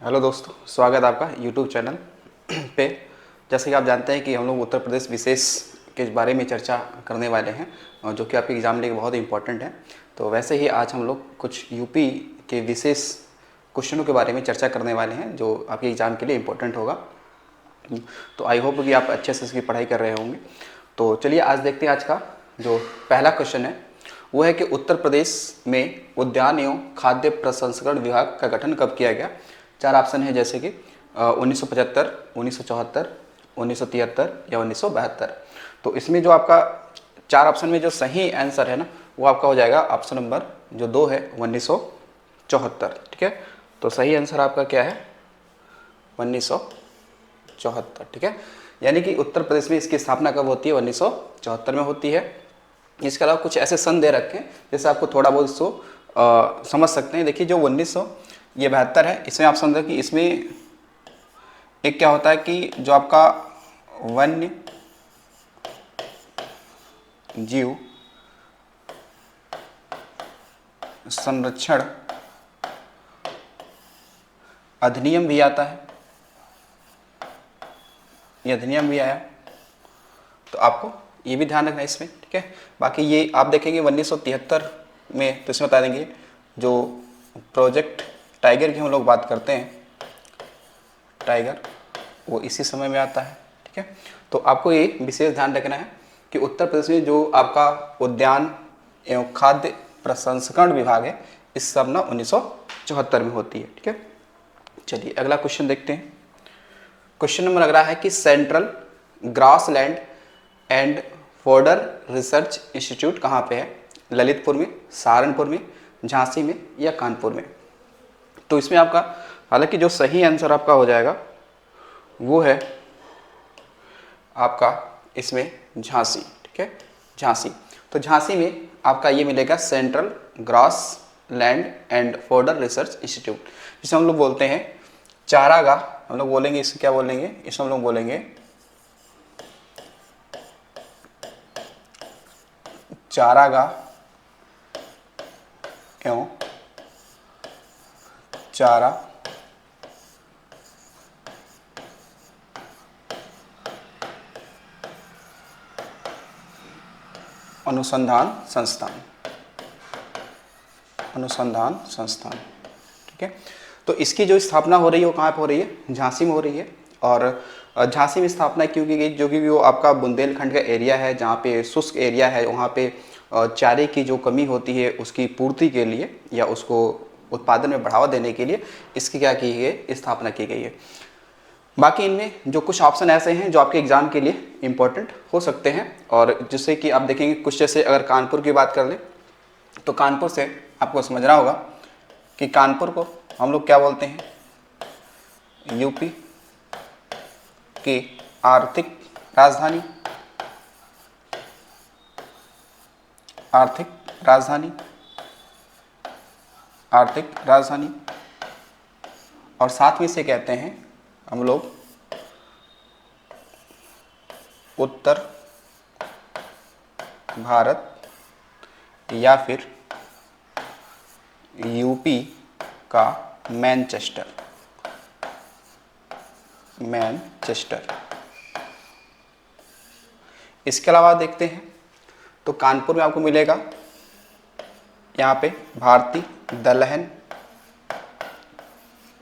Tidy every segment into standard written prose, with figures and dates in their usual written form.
Hello दोस्तों, स्वागत है आपका यूट्यूब चैनल पे। जैसे कि आप जानते हैं कि हम लोग उत्तर प्रदेश विशेष के बारे में चर्चा करने वाले हैं, और जो कि आपके एग्ज़ाम के लिए बहुत इंपॉर्टेंट है। तो वैसे ही आज हम लोग कुछ यूपी के विशेष क्वेश्चनों के बारे में चर्चा करने वाले हैं जो आपके एग्ज़ाम के लिए इम्पोर्टेंट होगा। तो आई होप कि आप अच्छे से इसकी पढ़ाई कर रहे होंगे। तो चलिए आज देखते हैं। आज का जो पहला क्वेश्चन है वो है कि उत्तर प्रदेश में उद्यान एवं खाद्य प्रसंस्करण विभाग का गठन कब किया गया। चार ऑप्शन है, जैसे कि 1975, 1974, 1973 या 1972। तो इसमें जो आपका चार ऑप्शन में जो सही आंसर है ना, वो आपका हो जाएगा ऑप्शन नंबर जो 2 है 1974। ठीक है, तो सही आंसर आपका क्या है 1974। ठीक है, यानी कि उत्तर प्रदेश में इसकी स्थापना कब होती है 1974 में होती है। इसके अलावा कुछ ऐसे सन दे रखे हैं जैसे आपको थोड़ा बहुत इसको समझ सकते हैं। देखिए जो 1972 है, इसमें आप समझो कि इसमें एक क्या होता है कि जो आपका वन्य जीव संरक्षण अधिनियम भी आता है, ये अधिनियम भी आया, तो आपको ये भी ध्यान रखना है इसमें। ठीक है, बाकी ये आप देखेंगे 1973 में, तो इसमें बता देंगे जो प्रोजेक्ट टाइगर की हम लोग बात करते हैं, टाइगर वो इसी समय में आता है। ठीक है, तो आपको ये विशेष ध्यान रखना है कि उत्तर प्रदेश में जो आपका उद्यान एवं खाद्य प्रसंस्करण विभाग है, इस सब ना 1974 में होती है। ठीक है, चलिए अगला क्वेश्चन देखते हैं। क्वेश्चन नंबर लग रहा है कि central grassland and fodder research institute कहाँ पे है। ललितपुर में, सहारनपुर में, झांसी में या कानपुर में। तो इसमें आपका हालांकि जो सही आंसर आपका हो जाएगा वो है आपका इसमें झांसी। ठीक है, झांसी। तो झांसी में आपका ये मिलेगा central grass land and fodder research institute, जिसे हम लोग बोलते हैं चारागाह। हम लोग बोलेंगे इसे क्या बोलेंगे, इसे हम लोग बोलेंगे चारागाह एवं चारा अनुसंधान संस्थान, अनुसंधान संस्थान। ठीक है, तो इसकी जो स्थापना हो रही है वो कहाँ पे हो रही है, झांसी में हो रही है। और झांसी में स्थापना क्यों की गई, जो कि वो आपका बुंदेलखंड का एरिया है, जहाँ पे शुष्क एरिया है, वहाँ पे चारे की जो कमी होती है उसकी पूर्ति के लिए या उसको उत्पादन में बढ़ावा देने के लिए इसकी क्या की गई, स्थापना की गई है। बाकी इनमें जो कुछ ऑप्शन ऐसे हैं जो आपके एग्जाम के लिए इम्पोर्टेंट हो सकते हैं, और जिससे कि आप देखेंगे कुछ, जैसे अगर कानपुर की बात कर ले तो कानपुर से आपको समझना होगा कि कानपुर को हम लोग क्या बोलते हैं, यूपी की आर्थिक राजधानी, आर्थिक राजधानी, आर्थिक राजधानी। और साथ में से कहते हैं हम लोग उत्तर भारत या फिर यूपी का मैनचेस्टर, मैनचेस्टर। इसके अलावा देखते हैं तो कानपुर में आपको मिलेगा यहाँ पे भारती दलहन,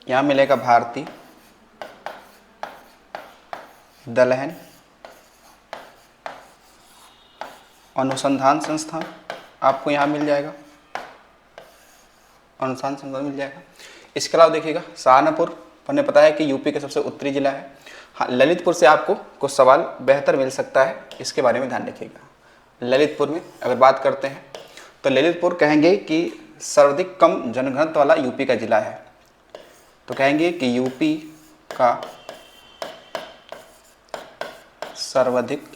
यहाँ मिलेगा भारती दलहन अनुसंधान संस्थान, आपको यहाँ मिल जाएगा, अनुसंधान संस्थान मिल जाएगा। इसके अलावा देखिएगा सहारनपुर, हमने बताया कि यूपी का सबसे उत्तरी जिला है। हाँ, ललितपुर से आपको कुछ सवाल बेहतर मिल सकता है, इसके बारे में ध्यान रखिएगा। ललितपुर में अगर बात करते हैं तो ललितपुर कहेंगे कि सर्वाधिक कम जनघनत्व वाला यूपी का जिला है। तो कहेंगे कि यूपी का सर्वाधिक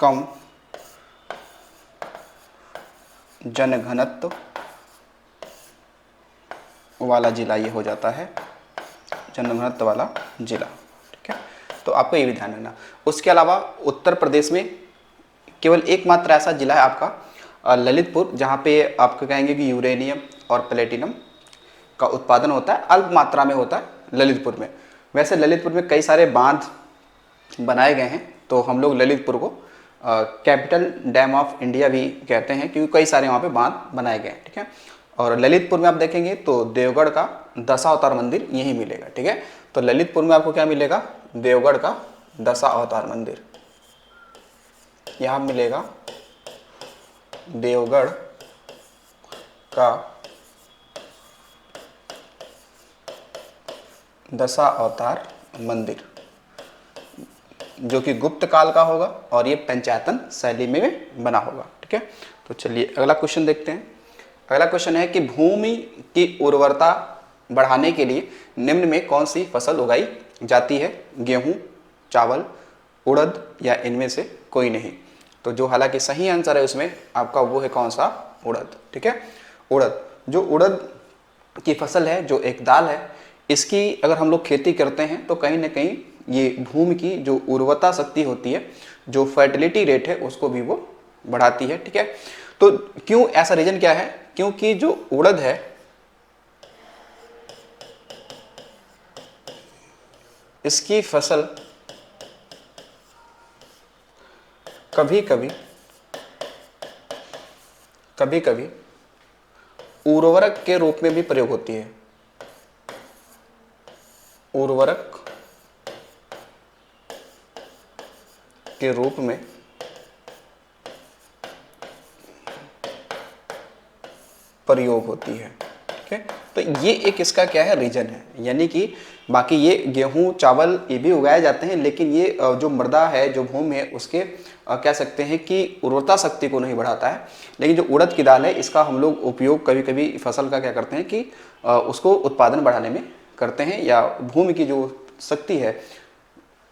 कम जनघनत्व वाला जिला ये हो जाता है, जनघनत्व वाला जिला। ठीक है, तो आपको ये भी ध्यान रखना। उसके अलावा उत्तर प्रदेश में केवल एकमात्र ऐसा जिला है आपका ललितपुर, जहाँ पे आपको कहेंगे कि यूरेनियम और प्लेटिनम का उत्पादन होता है, अल्प मात्रा में होता है ललितपुर में। वैसे ललितपुर में कई सारे बांध बनाए गए हैं, तो हम लोग ललितपुर को कैपिटल डैम ऑफ इंडिया भी कहते हैं, क्योंकि कई सारे वहाँ पे बांध बनाए गए हैं, ठीक है। और ललितपुर में आप देखेंगे तो देवगढ़ का दशावतार मंदिर यहीं मिलेगा, ठीक है। तो ललितपुर में आपको क्या मिलेगा, देवगढ़ का दशावतार मंदिर यहाँ मिलेगा, देवगढ़ का दशावतार मंदिर, जो कि गुप्त काल का होगा और ये पंचायतन शैली में बना होगा, ठीक है। तो चलिए अगला क्वेश्चन देखते हैं। अगला क्वेश्चन है कि भूमि की उर्वरता बढ़ाने के लिए निम्न में कौन सी फसल उगाई जाती है, गेहूं, चावल, उड़द या इनमें से कोई नहीं। तो जो हालांकि सही आंसर है उसमें आपका वो है कौन सा, उड़द, ठीक है। उड़द, जो उड़द की फसल है, जो एक दाल है, इसकी अगर हम लोग खेती करते हैं तो कहीं ना कहीं ये भूमि की जो उर्वरता शक्ति होती है, जो फर्टिलिटी रेट है, उसको भी वो बढ़ाती है, ठीक है। तो क्यों, ऐसा रीजन क्या है, क्योंकि जो उड़द है इसकी फसल कभी कभी उर्वरक के रूप में भी प्रयोग होती है, उर्वरक के रूप में प्रयोग होती है, ठीक है। तो ये एक इसका क्या है, रीजन है। यानी कि बाकी ये गेहूं, चावल ये भी उगाए जाते हैं, लेकिन ये जो मृदा है, जो भूमि है, उसके कह सकते हैं कि उर्वरता शक्ति को नहीं बढ़ाता है। लेकिन जो उड़द की दाल है, इसका हम लोग उपयोग कभी कभी फसल का क्या करते हैं कि उसको उत्पादन बढ़ाने में करते हैं, या भूमि की जो शक्ति है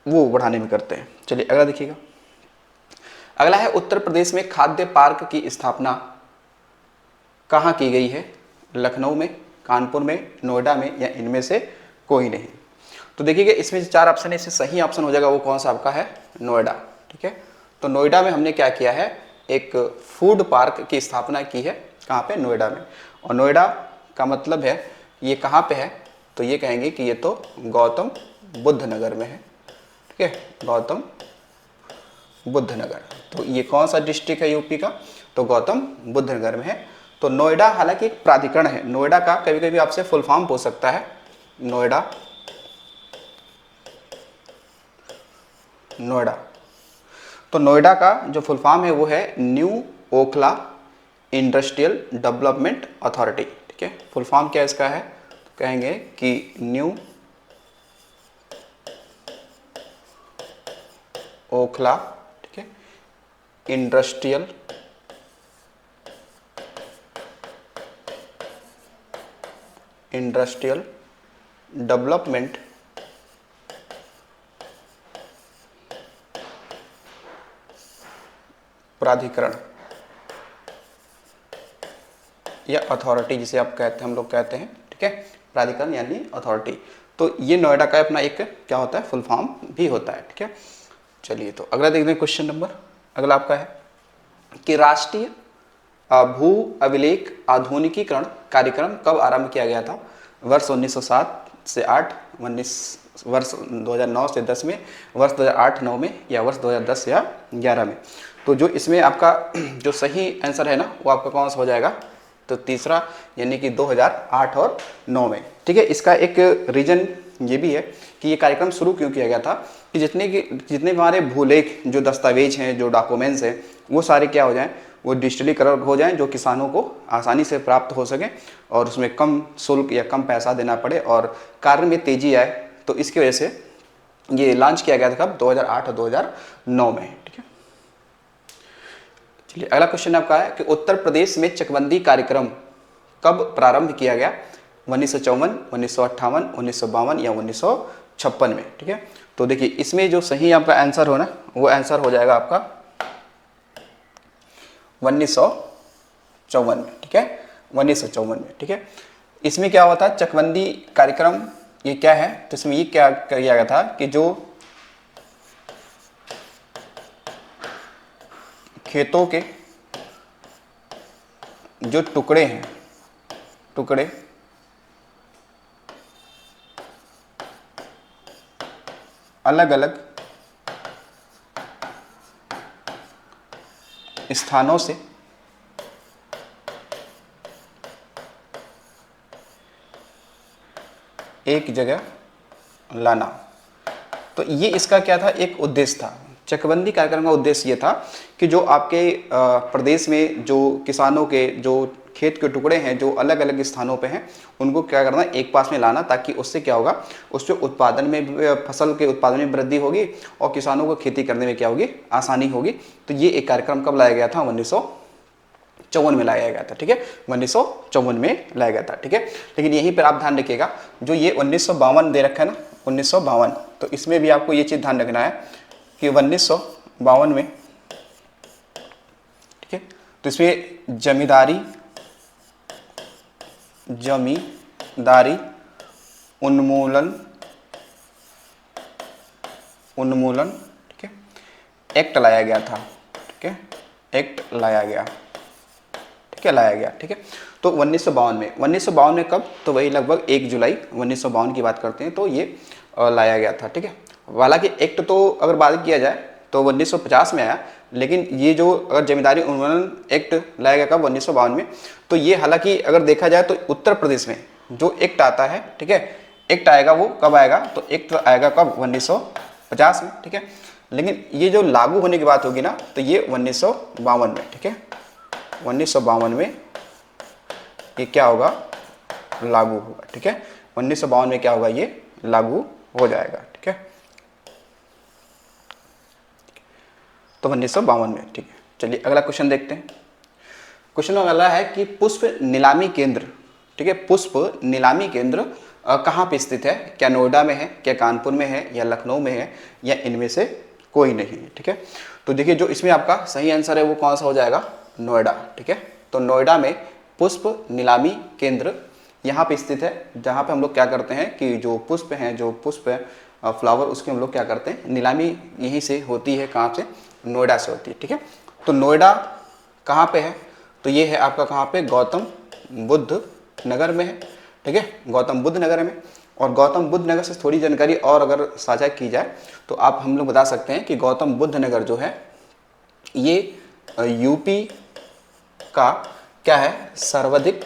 वो बढ़ाने में करते हैं। चलिए अगला देखिएगा। अगला है, उत्तर प्रदेश में खाद्य पार्क की स्थापना कहाँ की गई है, लखनऊ में, कानपुर में, नोएडा में या इनमें से कोई नहीं। तो देखिएगा इसमें 4 ऑप्शन है, इससे सही ऑप्शन हो जाएगा वो कौन सा आपका है, नोएडा, ठीक है। तो नोएडा में हमने क्या किया है, एक फूड पार्क की स्थापना की है, कहाँ पे, नोएडा में। और नोएडा का मतलब है ये कहाँ पे है, तो ये कहेंगे कि ये तो गौतम बुद्ध नगर में है, ठीक है, गौतम बुद्ध नगर। तो ये कौन सा डिस्ट्रिक्ट है यूपी का, तो गौतम बुद्ध नगर में है। तो नोएडा हालांकि एक प्राधिकरण है, नोएडा का कभी कभी आपसे फुल फॉर्म पूछ सकता है, नोएडा, नोएडा। तो नोएडा का जो फुल फॉर्म है वो है new Okhla industrial development authority, ठीक है। फुल फॉर्म क्या इसका है, तो कहेंगे कि न्यू ओखला, ठीक है, इंडस्ट्रियल डेवलपमेंट प्राधिकरण या अथॉरिटी, जिसे आप कहते हैं, हम लोग कहते हैं, ठीक है, प्राधिकरण यानी अथॉरिटी। तो ये नोएडा का अपना एक क्या होता है, फुल फॉर्म भी होता है, ठीक है। चलिए तो अगला देखते हैं क्वेश्चन नंबर। अगला आपका है कि राष्ट्रीय भू अभिलेख आधुनिकीकरण कार्यक्रम कब आरंभ किया गया था, वर्ष 1907 से 8, वर्ष 2009 से 10 में, वर्ष 2008-9 में या वर्ष 2010 या 11 में। तो जो इसमें आपका जो सही आंसर है ना वो आपका कौन सा हो जाएगा, तो तीसरा, यानी कि 2008 और 9 में, ठीक है। इसका एक रीजन ये भी है कि ये कार्यक्रम शुरू क्यों किया गया था कि जितने भी हमारे भूलेख, जो दस्तावेज हैं, जो डॉक्यूमेंट्स हैं, वो सारे क्या हो जाएं, वो डिजिटलीकरण हो जाएं, जो किसानों को आसानी से प्राप्त हो सकें और उसमें कम शुल्क या कम पैसा देना पड़े और कार्य में तेजी आए। तो इसकी वजह से ये लॉन्च किया गया था कब, 2008 और 2009 में, ठीक है। चलिए अगला क्वेश्चन आपका है कि उत्तर प्रदेश में चकबंदी कार्यक्रम कब प्रारंभ किया गया, 1954, 1958, 1952 या 1956 में, ठीक है। तो देखिए इसमें जो सही आपका आंसर हो ना, वो आंसर हो जाएगा आपका 1954 में, ठीक है, 1954 में, ठीक है। इसमें क्या हुआ था, चकबंदी कार्यक्रम ये क्या है, तो इसमें ये क्या किया गया था कि जो खेतों के जो टुकड़े हैं, टुकड़े अलग अलग स्थानों से एक जगह लाना। तो ये इसका क्या था, एक उद्देश्य था। चकबंदी कार्यक्रम का उद्देश्य ये था कि जो आपके प्रदेश में जो किसानों के जो खेत के टुकड़े हैं जो अलग अलग स्थानों पे हैं, उनको क्या करना, एक पास में लाना, ताकि उससे क्या होगा, उससे उत्पादन में, फसल के उत्पादन में वृद्धि होगी और किसानों को खेती करने में क्या होगी, आसानी होगी। तो ये एक कार्यक्रम कब लाया गया था, 1954 में लाया गया था। ठीक है, 1954 में लाया गया था। ठीक है, लेकिन यहीं पर आप ध्यान रखिएगा, जो ये 1952 दे रखा है ना, 1952, तो इसमें भी आपको ये चीज़ ध्यान रखना है कि 1952 में, ठीक है, तो इसमें जमींदारी उन्मूलन ठीक है, एक्ट लाया गया था। ठीक है, एक्ट लाया गया। ठीक है, लाया गया। ठीक है, तो 1952 में कब, तो वही लगभग 1 जुलाई 1952 की बात करते हैं, तो ये लाया गया था। ठीक है, हालांकि एक्ट तो अगर बात किया जाए तो 1950 में आया, लेकिन ये जो अगर जमींदारी उन्मूलन एक्ट लाया गया कब, 1952 में, तो ये हालांकि अगर देखा जाए तो उत्तर प्रदेश में जो एक्ट आता है, ठीक है, एक्ट आएगा वो कब आएगा, तो एक्ट आएगा कब, 1950 में। ठीक है, लेकिन ये जो लागू होने की बात होगी ना, तो ये 1952 में। ठीक है, 1952 में ये क्या होगा, लागू होगा। ठीक है, 1952 में क्या होगा, ये लागू हो जाएगा। ठीक है, तो 1952 में। ठीक है, चलिए अगला क्वेश्चन देखते हैं। क्वेश्चन अगला है कि पुष्प नीलामी केंद्र, ठीक है, पुष्प नीलामी केंद्र कहाँ पे स्थित है, क्या नोएडा में है, क्या कानपुर में है, या लखनऊ में है, या इनमें से कोई नहीं है। ठीक है, तो देखिए जो इसमें आपका सही आंसर है वो कौन सा हो जाएगा, नोएडा। ठीक है, तो नोएडा में पुष्प नीलामी केंद्र यहाँ पे स्थित है, जहाँ पे हम लोग क्या करते हैं कि जो पुष्प हैं, जो पुष्प है फ्लावर, उसकी हम लोग क्या करते हैं, नीलामी यहीं से होती है। कहाँ से, नोएडा से होती है। ठीक है, तो नोएडा कहाँ पे है, तो ये है आपका कहाँ पे, गौतम बुद्ध नगर में है। ठीक है, गौतम बुद्ध नगर में। और गौतम बुद्ध नगर से थोड़ी जानकारी और अगर साझा की जाए तो आप हम लोग बता सकते हैं कि गौतम बुद्ध नगर जो है ये यूपी का क्या है, सर्वाधिक,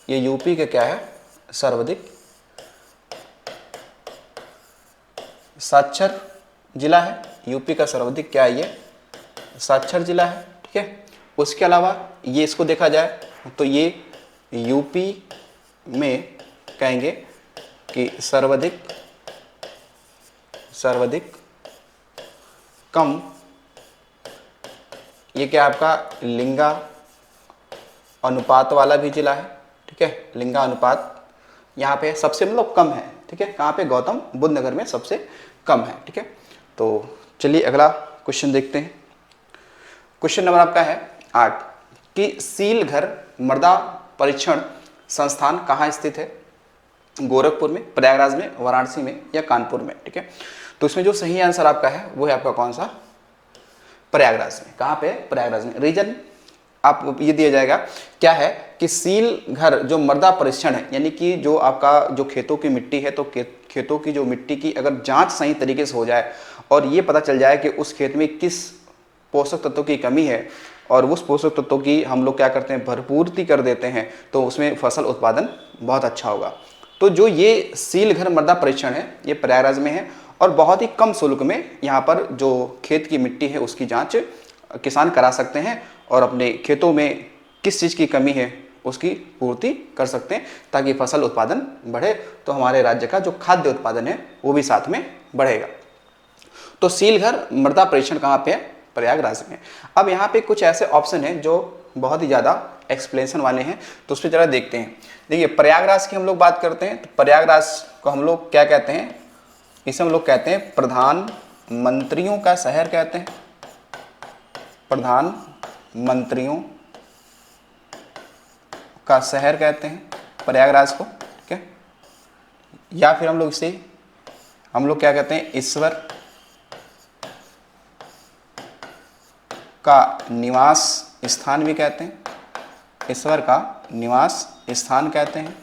ये यूपी का क्या है, सर्वाधिक साक्षर जिला है। यूपी का सर्वाधिक क्या है, ये साक्षर जिला है। ठीक है, उसके अलावा ये इसको देखा जाए तो ये यूपी में कहेंगे कि सर्वाधिक कम, ये क्या आपका लिंगा अनुपात वाला भी जिला है। ठीक है, लिंगा अनुपात यहाँ पे सबसे मतलब कम है। ठीक है, कहाँ पे, गौतम बुद्ध नगर में सबसे कम है। ठीक है, तो चलिए अगला क्वेश्चन देखते हैं। क्वेश्चन नंबर आपका है 8 कि सीलघर मृदा परीक्षण संस्थान कहाँ स्थित है, गोरखपुर में, प्रयागराज में, वाराणसी में, या कानपुर में। ठीक है, तो इसमें जो सही आंसर आपका है वो है आपका कौन सा, प्रयागराज में। कहाँ पे, प्रयागराज में। रीजन आप ये दिया जाएगा क्या है कि सील घर जो मृदा परीक्षण है, यानी कि जो आपका जो खेतों की मिट्टी है, तो खेतों की जो मिट्टी की अगर जांच सही तरीके से हो जाए और ये पता चल जाए कि उस खेत में किस पोषक तत्वों की कमी है और उस पोषक तत्वों की हम लोग क्या करते हैं, भरपूर्ति कर देते हैं, तो उसमें फसल उत्पादन बहुत अच्छा होगा। तो जो ये सीलघर मृदा परीक्षण है ये प्रयागराज में है और बहुत ही कम शुल्क में यहाँ पर जो खेत की मिट्टी है उसकी जाँच किसान करा सकते हैं और अपने खेतों में किस चीज़ की कमी है उसकी पूर्ति कर सकते हैं, ताकि फसल उत्पादन बढ़े, तो हमारे राज्य का जो खाद्य उत्पादन है वो भी साथ में बढ़ेगा। तो सीलघर मृदा परीक्षण कहाँ पे है, प्रयागराज में। अब यहाँ पे कुछ ऐसे ऑप्शन हैं जो बहुत ही ज़्यादा एक्सप्लेनेशन वाले हैं, तो उस पर जरा देखते हैं। देखिए प्रयागराज की हम लोग बात करते हैं तो प्रयागराज को हम लोग क्या कहते हैं, इसे हम लोग कहते हैं प्रधानमंत्रियों का शहर कहते हैं, प्रधानमंत्रियों का शहर कहते हैं प्रयागराज को। ठीक है, या फिर हम लोग इसे हम लोग क्या कहते हैं, ईश्वर का निवास स्थान भी कहते हैं। ईश्वर का निवास स्थान कहते हैं,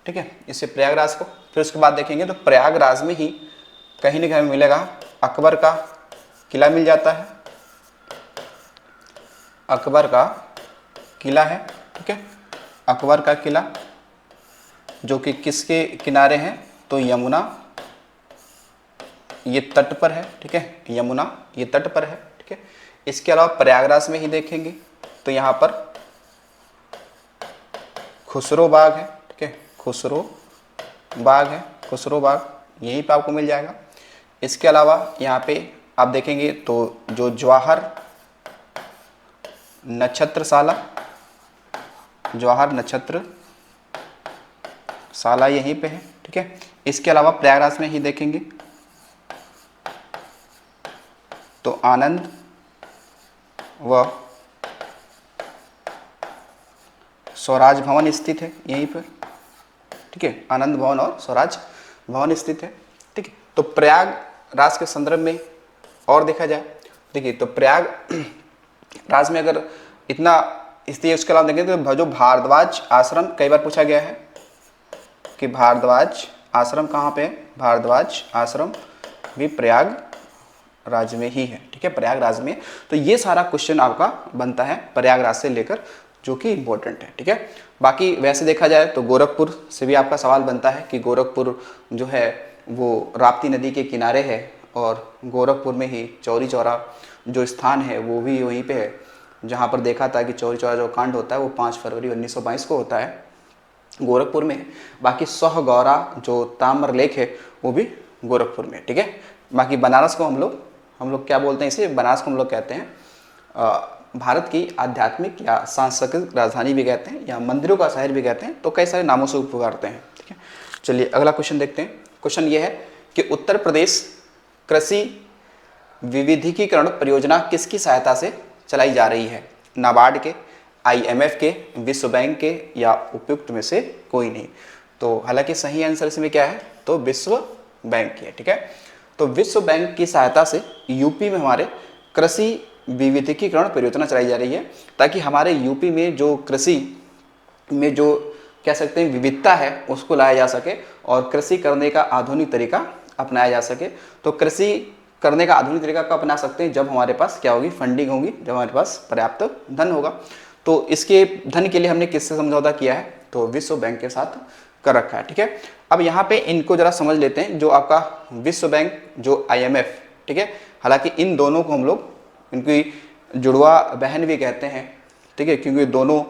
ठीक है, इसे प्रयागराज को। फिर उसके बाद देखेंगे तो प्रयागराज में ही कहीं ना कहीं मिलेगा अकबर का किला मिल जाता है, अकबर का किला है, ठीक है, अकबर का किला जो कि किसके किनारे है, तो यमुना ये तट पर है, ठीक है, यमुना ये तट पर है, ठीक है। इसके अलावा प्रयागराज में ही देखेंगे तो यहाँ पर खुसरो बाग है, ठीक है, खुसरो बाग है, खुसरो बाग यहीं पे आपको मिल जाएगा। इसके अलावा यहाँ पे आप देखेंगे तो जो जवाहर नक्षत्रशाला, जवाहर नक्षत्रशाला यहीं पे है, ठीक है। इसके अलावा प्रयागराज में ही देखेंगे तो आनंद व स्वराज भवन स्थित है यहीं पर, ठीक है, आनंद भवन और स्वराज भवन स्थित है, ठीक है। तो प्रयागराज के संदर्भ में और देखा जाए, देखिए तो प्रयागराज में अगर इतना स्थिति है, उसके अलावा देखें तो जो भारद्वाज आश्रम कई बार पूछा गया है कि भारद्वाज आश्रम कहाँ पे है, भारद्वाज आश्रम भी प्रयागराज में ही है, ठीक है, प्रयागराज में। तो ये सारा क्वेश्चन आपका बनता है प्रयागराज से लेकर, जो कि इम्पोर्टेंट है, ठीक है। बाकी वैसे देखा जाए तो गोरखपुर से भी आपका सवाल बनता है कि गोरखपुर जो है वो राप्ती नदी के किनारे है और गोरखपुर में ही चौरी चौरा जो स्थान है वो भी वहीं पे है, जहाँ पर देखा था कि चौरी चौरा जो कांड होता है वो 5 फरवरी 1922 को होता है, गोरखपुर में। बाकी सोह गौरा जो ताम्र लेक है वो भी गोरखपुर में, ठीक है। बाकी बनारस को हम लोग क्या बोलते हैं, इसे बनारस को हम लोग कहते हैं भारत की आध्यात्मिक या सांस्कृतिक राजधानी भी कहते हैं या मंदिरों का शहर भी कहते हैं, तो कई सारे नामों से पुकारते हैं, ठीक है। चलिए अगला क्वेश्चन देखते हैं। क्वेश्चन ये है कि उत्तर प्रदेश कृषि विविधीकरण परियोजना किसकी सहायता से चलाई जा रही है, नाबार्ड के, IMF के, विश्व बैंक के या उपयुक्त में से कोई नहीं। तो हालांकि सही आंसर इसमें क्या है, तो विश्व बैंक की है, ठीक है। तो विश्व बैंक की सहायता से यूपी में हमारे कृषि विविधीकरण परियोजना चलाई जा रही है, ताकि हमारे यूपी में जो कृषि में जो कह सकते हैं विविधता है उसको लाया जा सके और कृषि करने का आधुनिक तरीका अपनाया जा सके। तो कृषि करने का आधुनिक तरीका कब अपना सकते हैं, जब हमारे पास क्या होगी, फंडिंग होगी, जब हमारे पास पर्याप्त धन होगा। तो इसके धन के लिए हमने किससे समझौता किया है, तो विश्व बैंक के साथ कर रखा है, ठीक है। अब यहाँ पे इनको जरा समझ लेते हैं, जो आपका विश्व बैंक जो IMF, ठीक है, हालांकि इन दोनों को हम लोग इनकी जुड़वा बहन भी कहते हैं, ठीक है, क्योंकि दोनों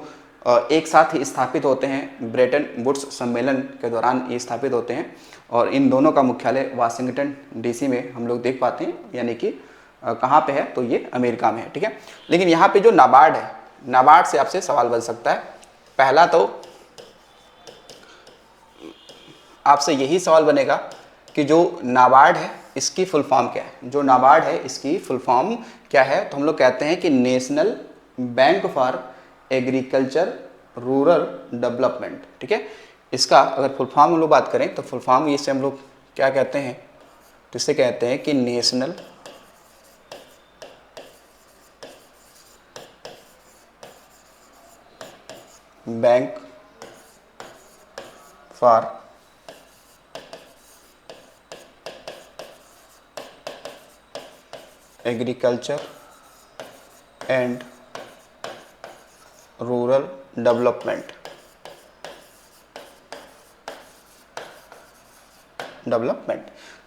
एक साथ ही स्थापित होते हैं, ब्रेटन वुड्स सम्मेलन के दौरान ये स्थापित होते हैं और इन दोनों का मुख्यालय वाशिंगटन DC में हम लोग देख पाते हैं, यानी कि कहाँ पे है, तो ये अमेरिका में है, ठीक है। लेकिन यहाँ पे जो नाबार्ड है, नाबार्ड से आपसे सवाल बन सकता है। पहला तो आपसे यही सवाल बनेगा कि जो नाबार्ड है इसकी फुल फॉर्म क्या है, जो नाबार्ड है इसकी फुल फॉर्म क्या है, तो हम लोग कहते हैं कि national bank for agriculture rural development, ठीक है। इसका अगर फुल फॉर्म हम लोग बात करें तो फुल फॉर्म इससे हम लोग क्या कहते हैं, तो इसे कहते हैं कि national bank for agriculture and rural development,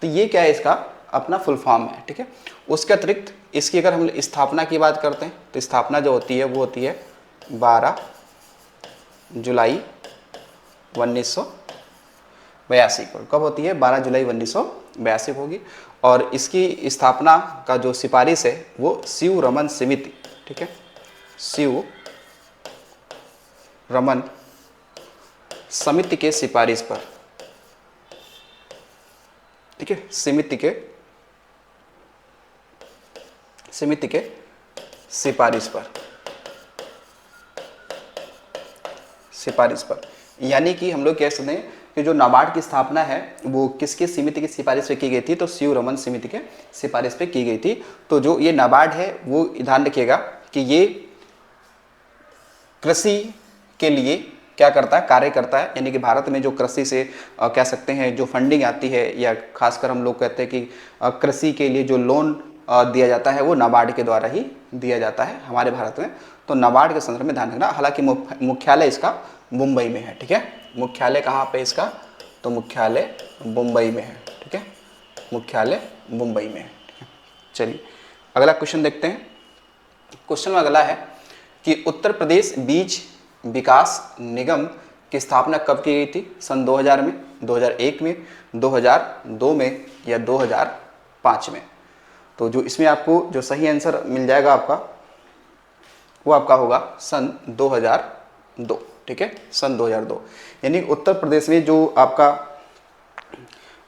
तो ये क्या है, इसका अपना फुल फॉर्म है, ठीक है। उसके अतिरिक्त इसकी अगर हम स्थापना की बात करते हैं तो स्थापना जो होती है वो होती है 12 जुलाई 1982 को। कब होती है, 12 जुलाई 1982 को होगी। और इसकी स्थापना का जो सिफारिश है वो शिव रमन समिति, ठीक है, शिव रमन समिति के सिफारिश पर, ठीक है, समिति के सिफारिश पर, यानी कि हम लोग कह सकते हैं कि जो नाबार्ड की स्थापना है वो किसके समिति की सिफारिश पे की गई थी, तो शिव रमन समिति के सिफारिश पे की गई थी। तो जो ये नाबार्ड है वो ध्यान रखिएगा कि ये कृषि के लिए क्या करता है, कार्य करता है। यानी कि भारत में जो कृषि से कह सकते हैं जो फंडिंग आती है, या खासकर हम लोग कहते हैं कि कृषि के लिए जो लोन दिया जाता है वो नाबार्ड के द्वारा ही दिया जाता है हमारे भारत में। तो नाबार्ड के संदर्भ में ध्यान रखना। हालांकि मुख्यालय इसका मुंबई में है, ठीक है। मुख्यालय कहाँ पे इसका, तो मुख्यालय मुंबई में है, ठीक है, मुख्यालय मुंबई में है, ठीक है। चलिए अगला क्वेश्चन देखते हैं। क्वेश्चन में अगला है कि उत्तर प्रदेश बीज विकास निगम की स्थापना कब की गई थी, सन 2000 में, 2001 में, 2002 में या 2005 में। तो जो इसमें आपको जो सही आंसर मिल जाएगा आपका, वो आपका होगा सन 2002, ठीक है, सन 2002। यानी उत्तर प्रदेश में जो आपका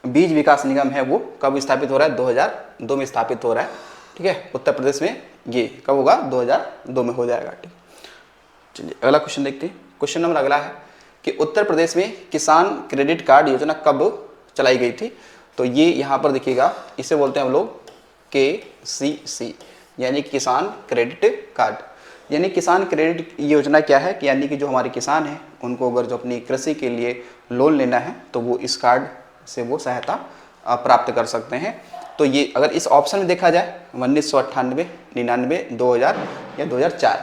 बीज विकास निगम है वो कब स्थापित हो रहा है, 2002 में स्थापित हो रहा है, ठीक है। उत्तर प्रदेश में ये कब होगा, 2002 में हो जाएगा, ठीक। चलिए अगला क्वेश्चन देखते हैं। क्वेश्चन नंबर अगला है कि उत्तर प्रदेश में किसान क्रेडिट कार्ड योजना कब चलाई गई थी। तो ये यहाँ पर देखिएगा, इसे बोलते हैं हम लोग KCC, यानी किसान क्रेडिट कार्ड। यानी किसान क्रेडिट योजना क्या है कि यानी कि जो हमारे किसान हैं उनको अगर जो अपनी कृषि के लिए लोन लेना है तो वो इस कार्ड से वो सहायता प्राप्त कर सकते हैं। तो ये अगर इस ऑप्शन में देखा जाए 1998, 99, 2000 या 2004,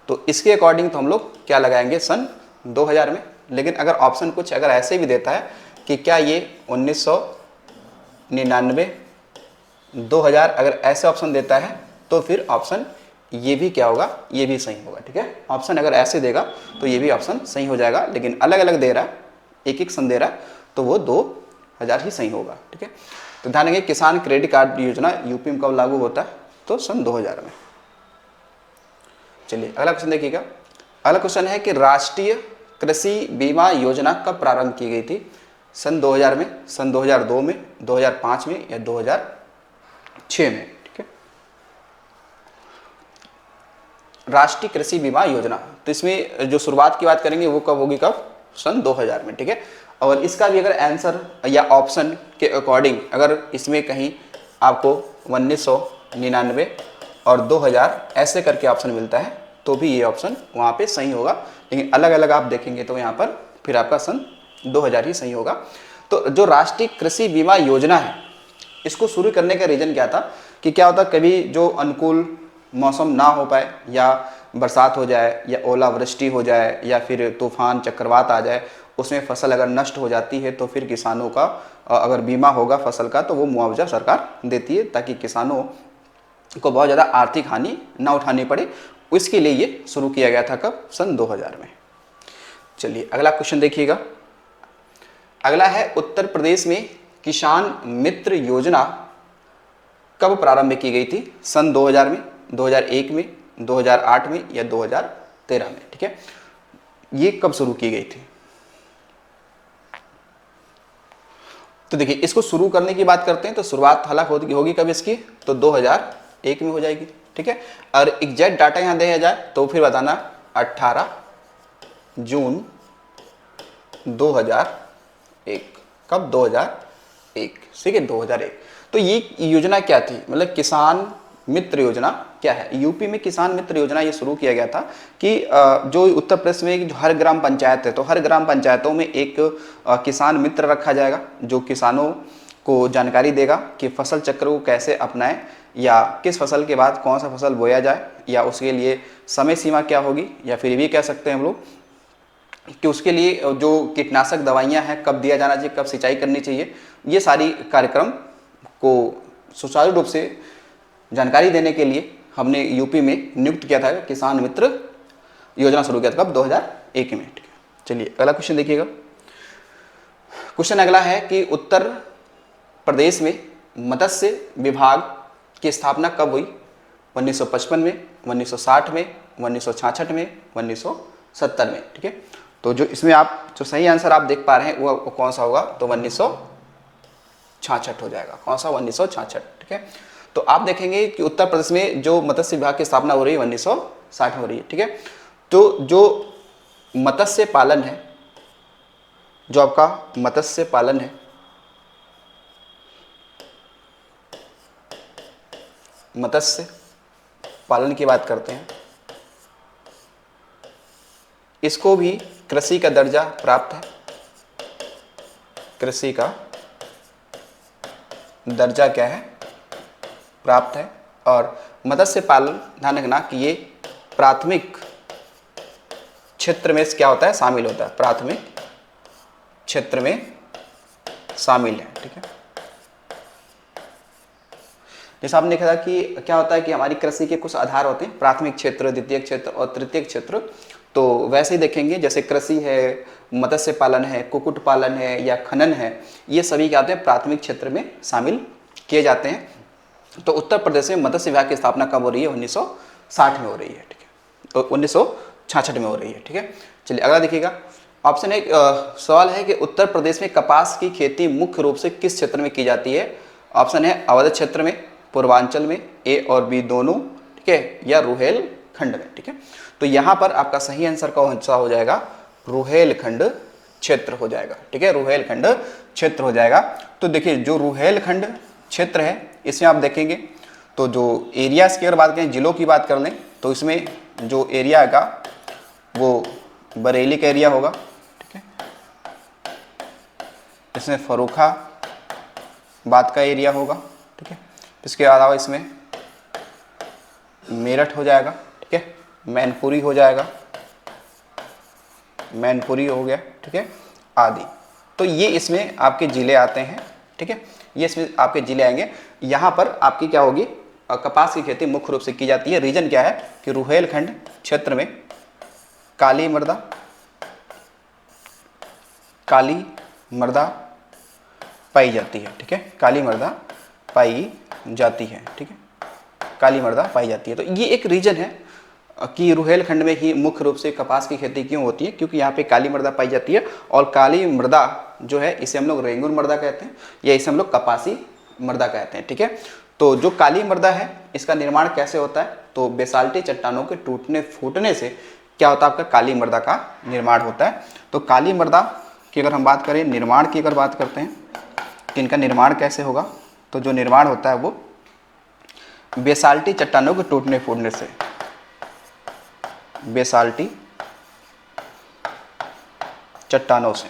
तो इसके अकॉर्डिंग तो हम लोग क्या लगाएंगे, सन 2000 में। लेकिन अगर ऑप्शन कुछ अगर ऐसे भी देता है कि क्या ये 1999, 2000, अगर ऐसे ऑप्शन देता है तो फिर ऑप्शन ये भी क्या होगा, ये भी सही होगा, ठीक है। ऑप्शन अगर ऐसे देगा तो ये भी ऑप्शन सही हो जाएगा, लेकिन अलग अलग दे रहा है, एक एक सन दे रहा है, तो वो 2000 ही सही होगा, ठीक है। तो ध्यान रखिए किसान क्रेडिट कार्ड योजना यूपी में कब लागू होता है, तो सन 2000 में। चलिए अगला क्वेश्चन देखिएगा। अगला क्वेश्चन है कि राष्ट्रीय कृषि बीमा योजना कब प्रारंभ की गई थी, सन 2000 में, सन 2002 में, 2005 में या 2006 में, ठीक है। राष्ट्रीय कृषि बीमा योजना, तो इसमें जो शुरुआत की बात करेंगे वो कब होगी, कब, सन 2000 में, ठीक है। और इसका भी अगर आंसर या ऑप्शन के अकॉर्डिंग अगर इसमें कहीं आपको 1999 और 2000 ऐसे करके ऑप्शन मिलता है तो भी ये ऑप्शन वहाँ पे सही होगा। लेकिन अलग अलग आप देखेंगे तो यहाँ पर फिर आपका सन 2000 ही सही होगा। तो जो राष्ट्रीय कृषि बीमा योजना है इसको शुरू करने का रीज़न क्या था कि क्या होता, कभी जो अनुकूल मौसम ना हो पाए, या बरसात हो जाए, या ओलावृष्टि हो जाए, या फिर तूफान चक्रवात आ जाए, उसमें फसल अगर नष्ट हो जाती है तो फिर किसानों का अगर बीमा होगा फसल का तो वो मुआवजा सरकार देती है, ताकि किसानों को बहुत ज़्यादा आर्थिक हानि ना उठानी पड़े। इसके लिए ये शुरू किया गया था कब, सन 2000 में। चलिए अगला क्वेश्चन देखिएगा। अगला है उत्तर प्रदेश में किसान मित्र योजना कब प्रारंभ की गई थी, सन 2000 में, 2001 में, 2008 में या 2013 में, ठीक है। ये कब शुरू की गई थी, तो देखिए इसको शुरू करने की बात करते हैं तो शुरुआत हालांकि होगी कब इसकी, तो 2001 में हो जाएगी, ठीक है। और एग्जैक्ट डाटा यहाँ दिया जाए तो फिर बताना 18 जून 2001, कब, 2001, ठीक है, 2001। तो ये योजना क्या थी, मतलब किसान मित्र योजना क्या है। यूपी में किसान मित्र योजना ये शुरू किया गया था कि जो उत्तर प्रदेश में जो हर ग्राम पंचायत है तो हर ग्राम पंचायतों में एक किसान मित्र रखा जाएगा जो किसानों को जानकारी देगा कि फसल चक्र को कैसे अपनाएं, या किस फसल के बाद कौन सा फसल बोया जाए, या उसके लिए समय सीमा क्या होगी, या फिर भी कह सकते हैं हम लोग कि उसके लिए जो कीटनाशक दवाइयाँ हैं कब दिया जाना चाहिए, कब सिंचाई करनी चाहिए। ये सारी कार्यक्रम को सुचारू रूप से जानकारी देने के लिए हमने यूपी में नियुक्त किया था किसान मित्र योजना शुरू किया था कब, 2001 में, ठीक है। चलिए अगला क्वेश्चन देखिएगा। क्वेश्चन अगला है कि उत्तर प्रदेश में मत्स्य विभाग की स्थापना कब हुई, 1955 में, 1960 में, 1966 में, 1970 में, ठीक है। तो जो इसमें आप जो सही आंसर आप देख पा रहे हैं वो कौन सा होगा, तो 1966 हो जाएगा, कौन सा, 1966, ठीक है। तो आप देखेंगे कि उत्तर प्रदेश में जो मत्स्य विभाग की स्थापना हो रही है 1960 हो रही है, ठीक है। तो जो मत्स्य पालन है, जो आपका मत्स्य पालन है, मत्स्य पालन की बात करते हैं इसको भी कृषि का दर्जा प्राप्त है, कृषि का दर्जा क्या है, प्राप्त है। और मत्स्य पालन, ध्यान रखना कि ये प्राथमिक क्षेत्र में क्या होता है, शामिल होता है, प्राथमिक क्षेत्र में शामिल है, ठीक है। जैसा आपने देखा था कि क्या होता है कि हमारी कृषि के कुछ आधार होते हैं, प्राथमिक क्षेत्र, द्वितीय क्षेत्र और तृतीय क्षेत्र। तो वैसे ही देखेंगे, जैसे कृषि है, मत्स्य पालन है, कुक्कुट पालन है या खनन है, ये सभी क्या होते हैं, प्राथमिक क्षेत्र में शामिल किए जाते हैं। तो उत्तर प्रदेश में मत्स्य विभाग की स्थापना कब हो रही है, 1960 में हो रही है, ठीक है, तो 1966 में हो रही है, ठीक है। चलिए अगला देखिएगा, ऑप्शन एक सवाल है कि उत्तर प्रदेश में कपास की खेती मुख्य रूप से किस क्षेत्र में की जाती है। ऑप्शन है अवध क्षेत्र में, पूर्वांचल में, ए और बी दोनों, ठीक है, या रुहेलखंड में, ठीक है। तो यहाँ पर आपका सही आंसर कौन सा हो जाएगा, रुहेलखंड क्षेत्र हो जाएगा, ठीक है, रुहेलखंड क्षेत्र हो जाएगा। तो देखिए जो रुहेलखंड क्षेत्र है, इसमें आप देखेंगे तो जो एरियाज की अगर बात करें, जिलों की बात कर लें, तो इसमें जो एरिया का वो बरेली का एरिया होगा, ठीक है, इसमें फर्रुखाबाद का एरिया होगा, ठीक है। इसके अलावा इसमें मेरठ हो जाएगा, ठीक है, मैनपुरी हो जाएगा, मैनपुरी हो गया, ठीक है, आदि। तो ये इसमें आपके जिले आते हैं, ठीक है, ये इसमें आपके जिले आएंगे। यहाँ पर आपकी क्या होगी, कपास की खेती मुख्य रूप से की जाती है। रीजन क्या है कि रुहेलखंड क्षेत्र में काली मृदा पाई जाती है, ठीक है, काली मृदा पाई जाती है, ठीक है, काली मृदा पाई जाती है। तो ये एक रीजन है कि रुहेलखंड में ही मुख्य रूप से कपास की खेती क्यों होती है, क्योंकि यहाँ पे काली मृदा पाई जाती है। और काली मृदा जो है इसे हम लोग रेंगुर मृदा कहते हैं, या इसे हम लोग कपासी मृदा कहते हैं, ठीक है। तो जो काली मृदा है इसका निर्माण कैसे होता है, तो बेसाल्टी चट्टानों के टूटने फूटने से क्या होता है, आपका काली मृदा का निर्माण होता है। तो काली मृदा की अगर हम बात करें, निर्माण की अगर बात करते हैं कि इनका निर्माण कैसे होगा, तो जो निर्माण होता है वो बेसाल्टी चट्टानों के टूटने फूटने से, बेसाल्टी चट्टानों से,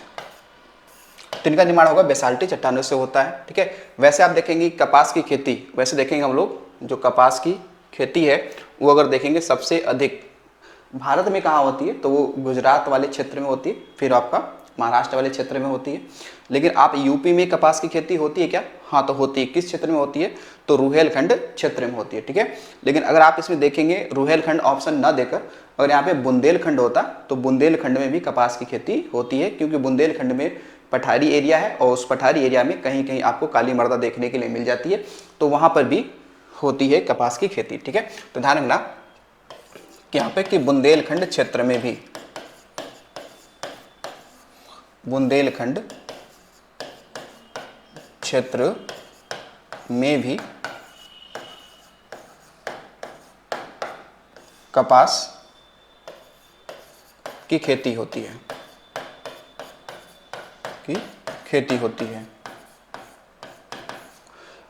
तो इनका निर्माण होगा बेसाल्टी चट्टानों से होता है, ठीक है। वैसे आप देखेंगे कपास की खेती, वैसे देखेंगे हम लोग जो कपास की खेती है वो अगर देखेंगे सबसे अधिक भारत में कहाँ होती है, तो वो गुजरात वाले क्षेत्र में होती है, फिर आपका महाराष्ट्र वाले क्षेत्र में होती है। लेकिन आप यूपी में कपास की खेती होती है क्या, हाँ तो होती है। किस क्षेत्र में होती है, तो रुहेलखंड क्षेत्र में होती है, ठीक है। लेकिन अगर आप इसमें देखेंगे रुहेलखंड ऑप्शन ना देकर अगर यहाँ पे बुंदेलखंड होता, तो बुंदेलखंड में भी कपास की खेती होती है, क्योंकि बुंदेलखंड में पठारी एरिया है और उस पठारी एरिया में कहीं कहीं आपको काली मृदा देखने के लिए मिल जाती है, तो वहाँ पर भी होती है कपास की खेती, ठीक है। तो ध्यान रखना कि यहाँ पे कि बुंदेलखंड क्षेत्र में भी, बुंदेलखंड क्षेत्र में भी कपास की खेती होती है, खेती होती है।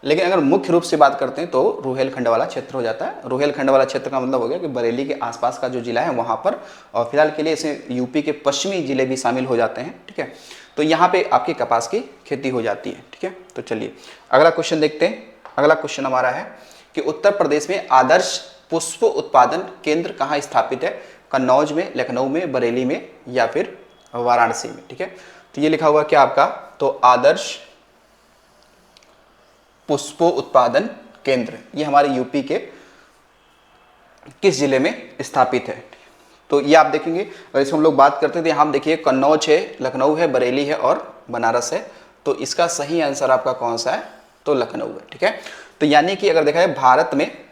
लेकिन अगर मुख्य रूप से बात करते हैं तो रुहेलखंड वाला क्षेत्र हो जाता है। रुहेलखंड वाला क्षेत्र का मतलब हो गया कि बरेली के आसपास का जो जिला है वहाँ पर, और फिलहाल के लिए इसे यूपी के पश्चिमी जिले भी शामिल हो जाते हैं, ठीक है। तो यहाँ पे आपकी कपास की खेती हो जाती है, ठीक है। तो चलिए अगला क्वेश्चन देखते हैं। अगला क्वेश्चन हमारा है कि उत्तर प्रदेश में आदर्श पुष्प उत्पादन केंद्र कहाँ स्थापित है, कन्नौज में, लखनऊ में, बरेली में या फिर वाराणसी में, ठीक है। तो ये लिखा हुआ क्या आपका, तो आदर्श पुष्प उत्पादन केंद्र, ये हमारे यूपी के किस जिले में स्थापित है। तो ये आप देखेंगे, अगर इसमें हम लोग बात करते हैं तो यहाँ देखिए कन्नौज है, लखनऊ है, बरेली है और बनारस है। तो इसका सही आंसर आपका कौन सा है, तो लखनऊ है, ठीक है। तो यानी कि अगर देखा जाए भारत में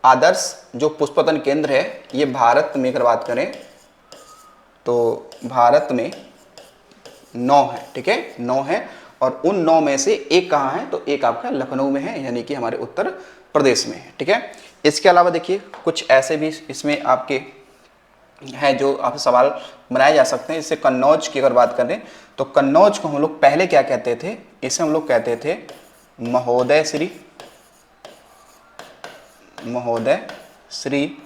आदर्श जो पुष्प उत्पादन केंद्र है, ये भारत में अगर बात करें तो भारत में 9 है, ठीक है, 9 है। और उन 9 में से एक कहाँ है, तो एक आपका लखनऊ में है, यानी कि हमारे उत्तर प्रदेश में है, ठीक है। इसके अलावा देखिए कुछ ऐसे भी इसमें आपके हैं जो आप सवाल बनाए जा सकते हैं। इससे कन्नौज की अगर बात करें तो कन्नौज को हम लोग पहले क्या कहते थे, इसे हम लोग कहते थे महोदय श्री,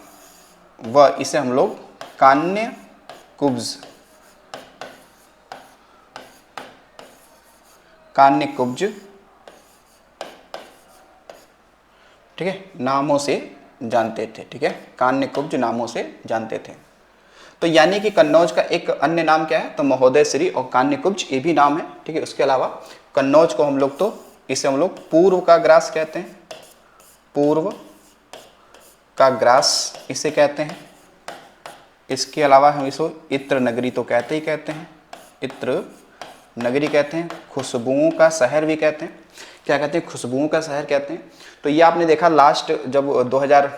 व इसे हम लोग कान्य कुब्ज, कान्य कुब्ज, ठीक है, नामों से जानते थे। ठीक है, कान्य कुब्ज नामों से जानते थे। तो यानी कि कन्नौज का एक अन्य नाम क्या है, तो महोदय श्री और कान्य कुब्ज ये भी नाम है। ठीक है, उसके अलावा कन्नौज को हम लोग, तो इसे हम लोग पूर्व का ग्रास कहते हैं, पूर्व का ग्रास इसे कहते हैं। इसके अलावा हम इसको इत्र नगरी तो कहते ही कहते हैं, इत्र नगरी कहते हैं। खुशबुओं का शहर भी कहते हैं। क्या कहते हैं, खुशबुओं का शहर कहते हैं। तो ये आपने देखा लास्ट जब 2000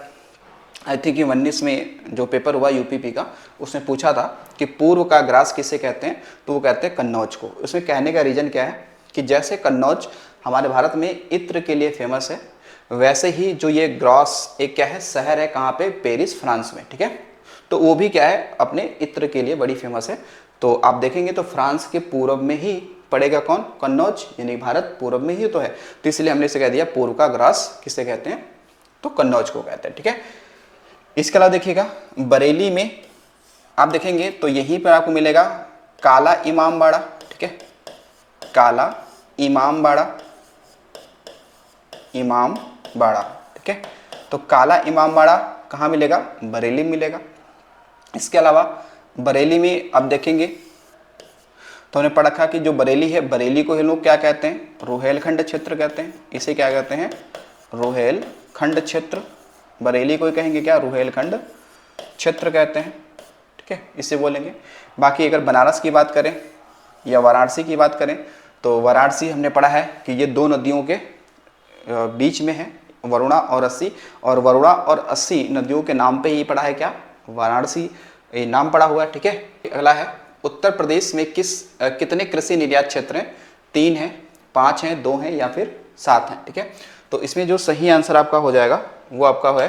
आई थिंक 19 में जो पेपर हुआ यूपीपी का, उसने पूछा था कि पूर्व का ग्रास किसे कहते हैं, तो वो कहते हैं कन्नौज को। उसमें कहने का रीज़न क्या है कि जैसे कन्नौज हमारे भारत में इत्र के लिए फेमस है, वैसे ही जो ये ग्रास एक क्या है, शहर है, कहाँ पे, पेरिस फ्रांस में। ठीक है, तो वो भी क्या है, अपने इत्र के लिए बड़ी फेमस है। तो आप देखेंगे तो फ्रांस के पूर्व में ही पड़ेगा कौन, कन्नौज, यानी भारत पूर्व में ही तो है। तो इसलिए हमने इसे कह दिया पूर्व का ग्रास किसे कहते हैं, तो कन्नौज को कहते हैं। ठीक है, इसके अलावा देखिएगा बरेली में आप देखेंगे तो यहीं पर आपको मिलेगा काला इमामबाड़ा। ठीक है, काला इमामबाड़ा, इमामबाड़ा। ठीक है, तो काला इमामबाड़ा कहाँ मिलेगा, बरेली में मिलेगा। इसके अलावा बरेली में आप देखेंगे तो हमने पढ़ा था कि जो बरेली है, बरेली को ये लोग क्या कहते हैं, रोहेलखंड क्षेत्र कहते हैं। इसे क्या कहते हैं, रोहेलखंड क्षेत्र। बरेली को कहेंगे क्या, रोहेलखंड क्षेत्र कहते हैं। ठीक है, इसे बोलेंगे। बाकी अगर बनारस की बात करें या वाराणसी की बात करें, तो वाराणसी हमने पढ़ा है कि ये दो नदियों के बीच में है, वरुणा और अस्सी, और वरुणा और अस्सी नदियों के नाम पे ही पढ़ा है क्या, वाराणसी ये नाम पड़ा हुआ है। ठीक है, अगला है उत्तर प्रदेश में कितने कृषि निर्यात क्षेत्र हैं, 3 हैं, 5 हैं, 2 हैं या फिर 7 हैं। ठीक है, तो इसमें जो सही आंसर आपका हो जाएगा वो आपका है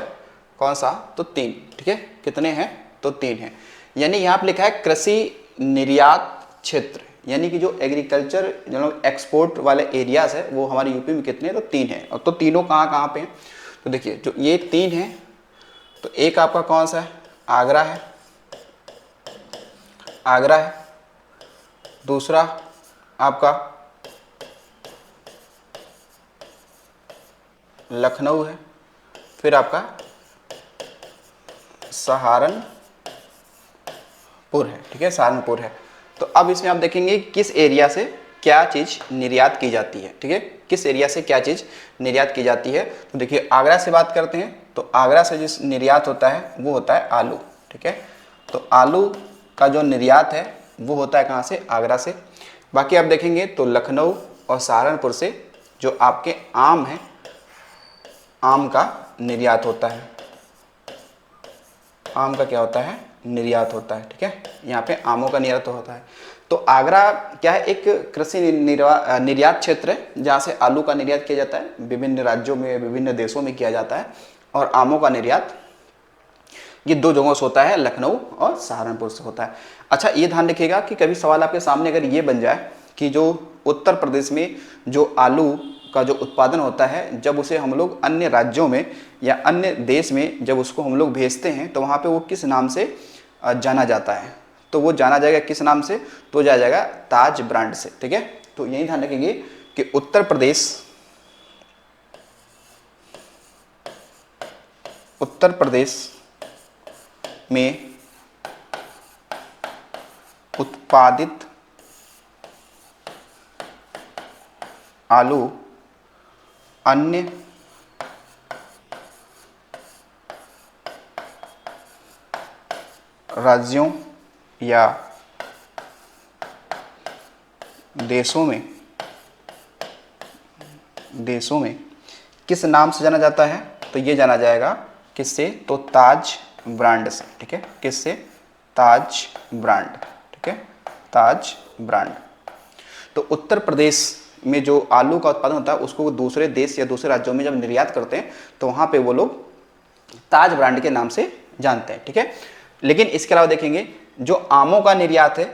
कौन सा, तो 3। ठीक है, कितने हैं, तो 3 हैं। यानी यहाँ पे लिखा है कृषि निर्यात क्षेत्र, यानी कि जो एग्रीकल्चर जो एक्सपोर्ट वाले एरियाज है वो हमारे यूपी में कितने हैं, तो 3 हैं। और तो तीनों कहाँ पे हैं, तो देखिए जो ये 3 हैं, तो एक आपका कौन सा है, आगरा है, आगरा है। दूसरा आपका लखनऊ है, फिर आपका सहारनपुर है। ठीक है, सहारनपुर है। तो अब इसमें आप देखेंगे किस एरिया से क्या चीज़ निर्यात की जाती है। ठीक है, किस एरिया से क्या चीज़ निर्यात की जाती है, तो देखिए आगरा से बात करते हैं, तो आगरा से जिस निर्यात होता है वो होता है आलू। ठीक है, तो आलू का जो निर्यात है वो होता है कहाँ से, आगरा से। बाकी आप देखेंगे तो लखनऊ और सहारनपुर से जो आपके आम हैं, आम का निर्यात होता है, आम का क्या होता है, निर्यात होता है। ठीक है, यहाँ पे आमों का निर्यात होता है। तो आगरा क्या है, एक कृषि निर्यात क्षेत्र है जहाँ से आलू का निर्यात किया जाता है, विभिन्न राज्यों में, विभिन्न देशों में किया जाता है। और आमों का निर्यात ये 2 जगहों से होता है, लखनऊ और सहारनपुर से होता है। अच्छा, ये ध्यान रखिएगा कि कभी सवाल आपके सामने अगर ये बन जाए कि जो उत्तर प्रदेश में जो आलू का जो उत्पादन होता है, जब उसे हम लोग अन्य राज्यों में या अन्य देश में जब उसको हम लोग भेजते हैं, तो वहाँ पे वो किस नाम से जाना जाता है, तो वो जाना जाएगा किस नाम से, तो जाया जाएगा ताज ब्रांड से। ठीक है, तो यही ध्यान रखेंगे कि उत्तर प्रदेश में उत्पादित आलू अन्य राज्यों या देशों में किस नाम से जाना जाता है, तो ये जाना जाएगा किससे, तो ताज ब्रांड से। ठीक है, किससे, ताज ब्रांड। ठीक है, ताज ब्रांड। तो उत्तर प्रदेश में जो आलू का उत्पादन होता है उसको दूसरे देश या दूसरे राज्यों में जब निर्यात करते हैं तो वहाँ पे वो लोग ताज ब्रांड के नाम से जानते हैं। ठीक है, लेकिन इसके अलावा देखेंगे जो आमों का निर्यात है,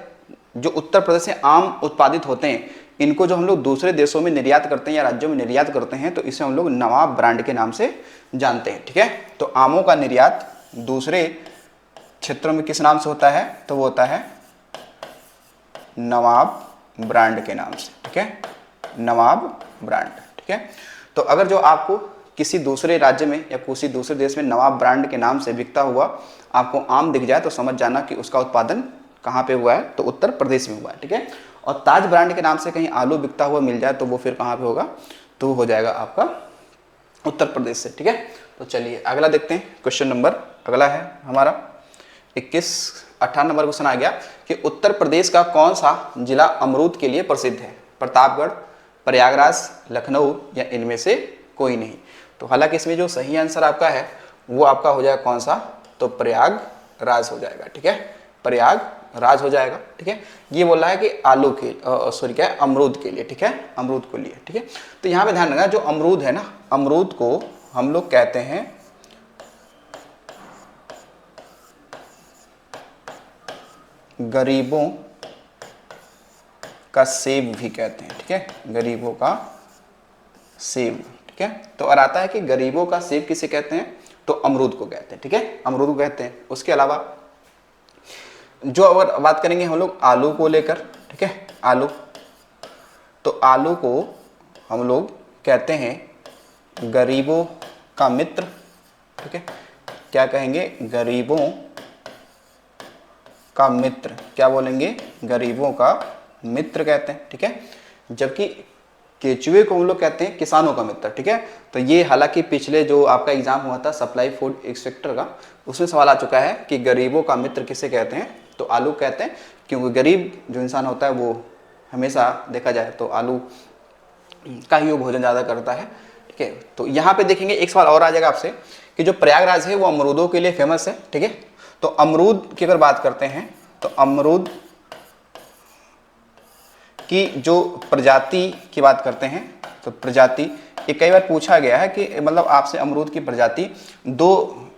जो उत्तर प्रदेश से आम उत्पादित होते हैं, इनको जो हम लोग दूसरे देशों में निर्यात करते हैं या राज्यों में निर्यात करते हैं, तो इसे हम लोग नवाब ब्रांड के नाम से जानते हैं। ठीक है, तो आमों का निर्यात दूसरे क्षेत्रों में किस नाम से होता है, तो वो होता है नवाब ब्रांड के नाम से, ठीक है, नवाब ब्रांड, ठीक है। तो अगर जो आपको किसी दूसरे राज्य में या किसी दूसरे देश में नवाब ब्रांड के नाम से बिकता हुआ आपको आम दिख जाए तो समझ जाना कि उसका उत्पादन कहाँ पे हुआ है, तो उत्तर प्रदेश में हुआ है, ठीक है। और ताज ब्रांड के नाम से कहीं आलू बिकता हुआ मिल जाए तो वो फिर कहाँ पे होगा, तो हो जाएगा आपका उत्तर प्रदेश से, ठीक है। तो चलिए अगला देखते हैं। क्वेश्चन नंबर अगला है हमारा 18 नंबर क्वेश्चन आ गया कि उत्तर प्रदेश का कौन सा जिला अमरूद के लिए प्रसिद्ध है? प्रतापगढ़, प्रयागराज, लखनऊ या इनमें से कोई नहीं। तो हालांकि इसमें जो सही आंसर आपका है वो आपका हो जाएगा कौन सा, तो प्रयागराज हो जाएगा, ठीक है, प्रयागराज हो जाएगा, ठीक है। ये बोल रहा है कि आलू के सॉरी क्या है, अमरूद के लिए, ठीक है, अमरूद के लिए, ठीक है। तो यहाँ पे ध्यान रखना, जो अमरूद है ना, अमरूद को हम लोग कहते हैं गरीबों का सेब भी कहते हैं, ठीक है, गरीबों का सेब, ठीक है। तो और आता है कि गरीबों का सेब किसे कहते हैं, तो अमरूद को कहते हैं, ठीक है, अमरूद को कहते हैं। उसके अलावा जो अगर बात करेंगे हम लोग आलू को लेकर, ठीक है, आलू, तो आलू को हम लोग कहते हैं गरीबों का मित्र, ठीक है, क्या कहेंगे, गरीबों का मित्र, क्या बोलेंगे, गरीबों का मित्र कहते हैं, ठीक है। जबकि केचुए को हम लोग कहते हैं किसानों का मित्र, ठीक है। तो ये हालांकि पिछले जो आपका एग्जाम हुआ था सप्लाई फूड इंस्पेक्टर का, उसमें सवाल आ चुका है कि गरीबों का मित्र किसे कहते हैं, तो आलू कहते हैं, क्योंकि गरीब जो इंसान होता है वो हमेशा देखा जाए तो आलू का ही वो भोजन ज़्यादा करता है, ठीक है। तो यहाँ पे देखेंगे एक सवाल और आ जाएगा आपसे कि जो प्रयागराज है वो अमरूदों के लिए फेमस है, ठीक है। तो अमरूद की अगर बात करते हैं तो अमरूद की जो प्रजाति की बात करते हैं, तो प्रजाति ये कई बार पूछा गया है कि मतलब आपसे अमरूद की प्रजाति दो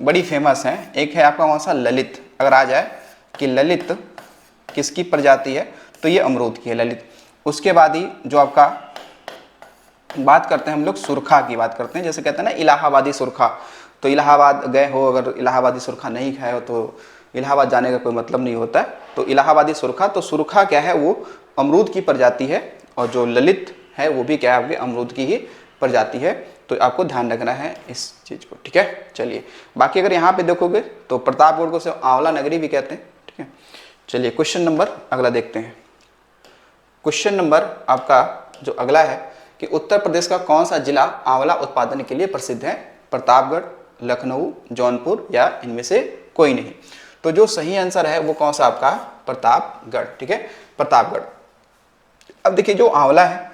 बड़ी फेमस हैं। एक है आपका कौन सा, ललित, अगर आ जाए कि ललित किसकी प्रजाति है, तो ये अमरूद की है, ललित। उसके बाद ही जो आपका बात करते हैं हम लोग सुरखा की बात करते हैं, जैसे कहते हैं ना इलाहाबादी सुरखा, तो इलाहाबाद गए हो, अगर इलाहाबादी सुरखा नहीं खाए हो तो इलाहाबाद जाने का कोई मतलब नहीं होता है। तो इलाहाबादी सुरखा, तो सुरखा क्या है, वो अमरूद की प्रजाति है, और जो ललित है वो भी क्या है, आपके अमरूद की ही प्रजाति है। तो आपको ध्यान रखना है इस चीज़ को, ठीक है। चलिए बाकी अगर यहाँ पे देखोगे तो प्रतापगढ़ को सिर्फ आंवला नगरी भी कहते हैं, ठीक है। चलिए क्वेश्चन नंबर अगला देखते हैं। क्वेश्चन नंबर आपका जो अगला है कि उत्तर प्रदेश का कौन सा जिला आंवला उत्पादन के लिए प्रसिद्ध है? प्रतापगढ़, लखनऊ, जौनपुर या इनमें से कोई नहीं। तो जो सही आंसर है वो कौन सा आपका, प्रतापगढ़, ठीक है, प्रतापगढ़। अब देखिए जो आंवला है,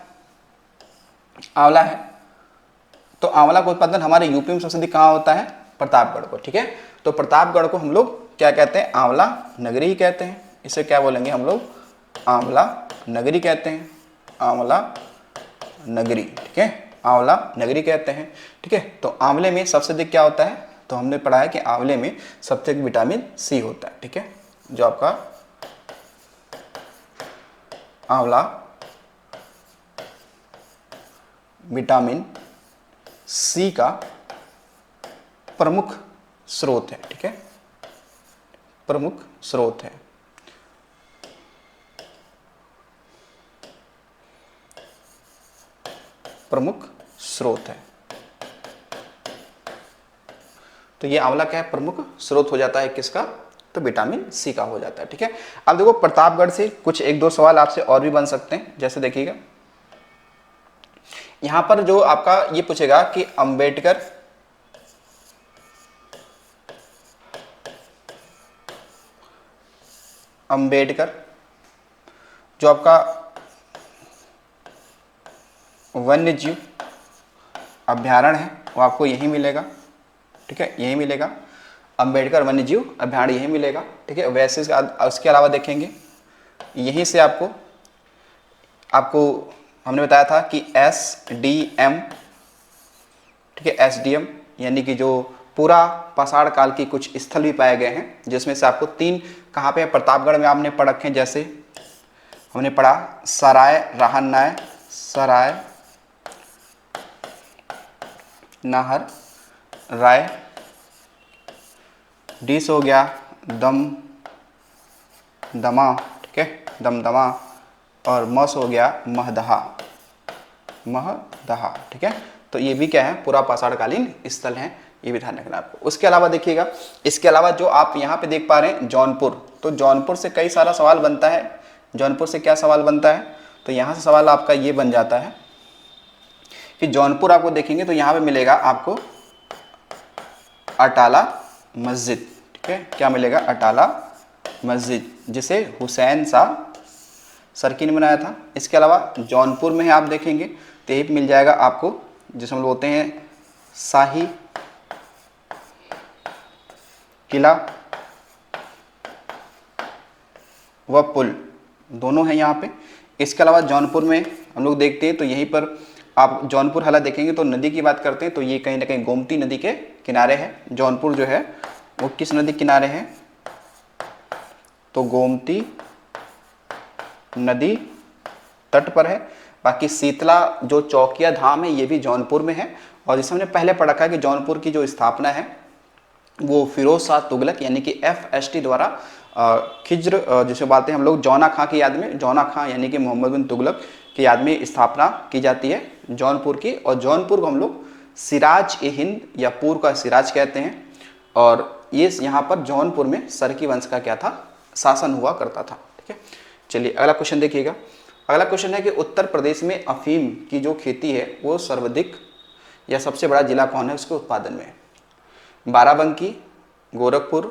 आंवला है, तो आंवला का उत्पादन हमारे यूपी में सबसे अधिक कहाँ होता है, प्रतापगढ़ को, ठीक है। तो प्रतापगढ़ को हम लोग क्या कहते हैं, आंवला नगरी ही कहते हैं। इसे क्या बोलेंगे हम लोग, आंवला नगरी कहते हैं, आंवला नगरी, ठीक है, आंवला नगरी कहते हैं, ठीक है। तो आंवले में सबसे अधिक क्या होता है, तो हमने पढ़ा है कि आंवले में सबसे अधिक विटामिन सी होता है, ठीक है। जो आपका आंवला विटामिन सी का प्रमुख स्रोत है, ठीक है, प्रमुख स्रोत है। प्रमुख स्रोत है। तो ये आंवला क्या है, प्रमुख स्रोत हो जाता है किसका, तो विटामिन सी का हो जाता है, ठीक है। अब देखो प्रतापगढ़ से कुछ एक दो सवाल आपसे और भी बन सकते हैं। जैसे देखिएगा यहां पर जो आपका ये पूछेगा कि अंबेडकर जो आपका वन्य जीव अभ्यारण्य है वो आपको यही मिलेगा, ठीक है, यही मिलेगा, अंबेडकर वन्य जीव अभ्यारण्य यही मिलेगा, ठीक है। वैसे उसके अलावा देखेंगे यहीं से आपको हमने बताया था कि SDM, ठीक है, SDM यानी कि जो पूरा पाषाण काल की कुछ स्थल भी पाए गए हैं, जिसमें से आपको 3 कहाँ पे, प्रतापगढ़ में आपने पढ़ रखे हैं। जैसे हमने पढ़ा सराय राहनाय, सराय नाहर राय, डिस हो गया दमदमा, ठीक है, दमदमा, और म से हो गया महदहा, महदहा, ठीक है। तो ये भी क्या है, पूरा पाषाणकालीन स्थल है, ये भी ध्यान रखना आपको। उसके अलावा देखिएगा, इसके अलावा जो आप यहाँ पे देख पा रहे हैं जौनपुर, तो जौनपुर से कई सारा सवाल बनता है। जौनपुर से क्या सवाल बनता है, तो यहाँ से सवाल आपका ये बन जाता है कि जौनपुर आपको देखेंगे तो यहाँ पे मिलेगा आपको अटाला मस्जिद, ठीक है। क्या मिलेगा, अटाला मस्जिद, जिसे हुसैन शाह सरकी ने बनाया था। इसके अलावा जौनपुर में आप देखेंगे तो यही मिल जाएगा आपको, जिसे हम लोग बोलते हैं शाही किला व पुल, दोनों हैं यहाँ पे। इसके अलावा जौनपुर में हम लोग देखते हैं तो यहीं पर आप जौनपुर हला देखेंगे तो नदी की बात करते हैं तो ये कहीं ना कहीं गोमती नदी के किनारे है। जौनपुर जो है वो किस नदी के किनारे है, तो गोमती नदी तट पर है। बाकी शीतला जो चौकिया धाम है ये भी जौनपुर में है। और जैसे हमने पहले पढ़ा था कि जौनपुर की जो स्थापना है वो फिरोज शाह तुगलक यानी कि FST द्वारा खिज्र जिसे बोलते हैं हम लोग जौना खां की याद में, जौना खां यानी कि मोहम्मद बिन तुगलक की याद में स्थापना की जाती है जौनपुर की। और जौनपुर को हम लोग सिराज ए हिंद या पूर्व का सिराज कहते हैं। और ये यहाँ पर जौनपुर में सरकी वंश का क्या था, शासन हुआ करता था, ठीक है। चलिए अगला क्वेश्चन देखिएगा। अगला क्वेश्चन है कि उत्तर प्रदेश में अफीम की जो खेती है वो सर्वाधिक या सबसे बड़ा जिला कौन है उसके उत्पादन में, बाराबंकी, गोरखपुर,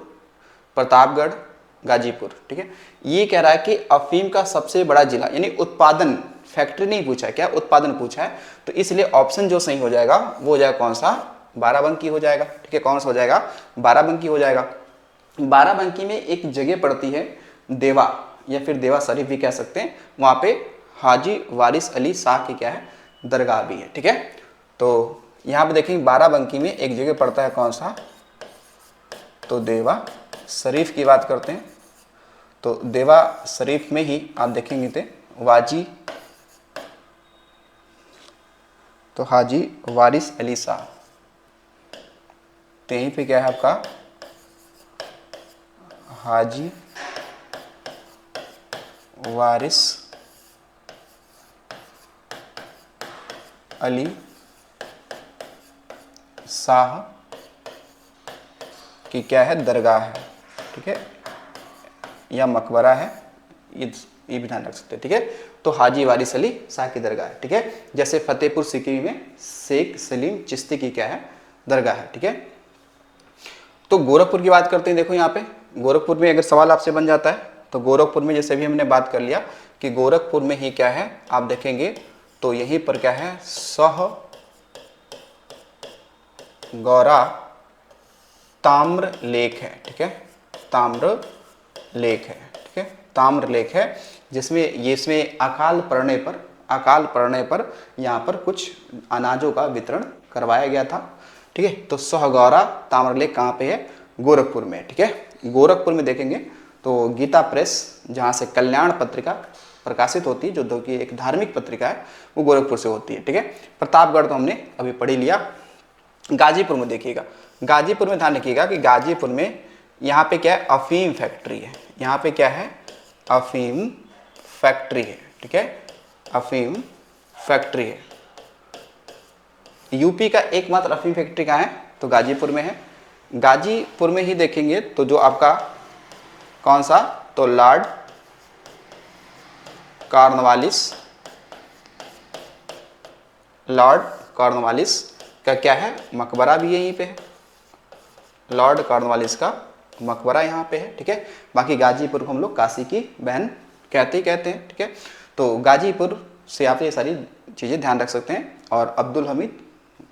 प्रतापगढ़, गाजीपुर, ठीक है। ये कह रहा है कि अफीम का सबसे बड़ा जिला, यानी उत्पादन, फैक्ट्री नहीं पूछा है, क्या उत्पादन पूछा है, तो इसलिए ऑप्शन जो सही हो जाएगा वो हो जाएगा कौन सा, बाराबंकी हो जाएगा, ठीक है। कौन सा हो जाएगा, बाराबंकी हो जाएगा। बाराबंकी में एक जगह पड़ती है देवा या फिर देवा शरीफ भी कह सकते हैं, वहाँ पे हाजी वारिस अली शाह की क्या है, दरगाह भी है, ठीक है। तो यहाँ पे देखेंगे बाराबंकी में एक जगह पड़ता है कौन सा, तो देवा शरीफ की बात करते हैं। तो देवा शरीफ में ही आप देखेंगे तो वाजी, तो हाजी वारिस अली शाह, तो यहीं पे क्या है आपका हाजी वारिस अली शाह की क्या है, दरगाह है, ठीक है, या मकबरा है, ये भी ध्यान रख सकते हैं, ठीक है। तो हाजी वारिस अली शाह की दरगाह है, ठीक है। जैसे फतेहपुर सीकरी में शेख सलीम चिश्ती की क्या है, दरगाह है, ठीक है। तो गोरखपुर की बात करते हैं। देखो यहाँ पे गोरखपुर में अगर सवाल आपसे बन जाता है तो गोरखपुर में जैसे भी हमने बात कर लिया कि गोरखपुर में ही क्या है, आप देखेंगे तो यहीं पर क्या है, सह गौरा ताम्र लेख है, ठीक है, ताम्र लेख है, ठीक है, ताम्र लेख है, जिसमें इसमें अकाल पड़ने पर यहाँ पर कुछ अनाजों का वितरण करवाया गया था, ठीक है। तो सहगौरा ताम्र लेख कहाँ पे है, गोरखपुर में, ठीक है। गोरखपुर में देखेंगे तो गीता प्रेस, जहाँ से कल्याण पत्रिका प्रकाशित होती है, जो कि एक धार्मिक पत्रिका है, वो गोरखपुर से होती है, ठीक है। प्रतापगढ़ तो हमने अभी पढ़ ही लिया। गाजीपुर में देखिएगा, गाजीपुर में ध्यान रखिएगा कि गाजीपुर में यहाँ पे क्या है, अफीम फैक्ट्री है, यहाँ पे क्या है, अफीम फैक्ट्री है, ठीक है, अफीम फैक्ट्री है। यूपी का एकमात्र अफीम फैक्ट्री कहाँ है, तो गाजीपुर में है। गाजीपुर में ही देखेंगे तो जो आपका कौन सा, तो लॉर्ड कॉर्नवालिस का क्या है, मकबरा भी यहीं पे है, लॉर्ड कॉर्नवालिस का मकबरा यहाँ पे है, ठीक है। बाकी गाजीपुर को हम लोग काशी की बहन कहते हैं, ठीक है। तो गाजीपुर से आप ये सारी चीज़ें ध्यान रख सकते हैं। और अब्दुल हमीद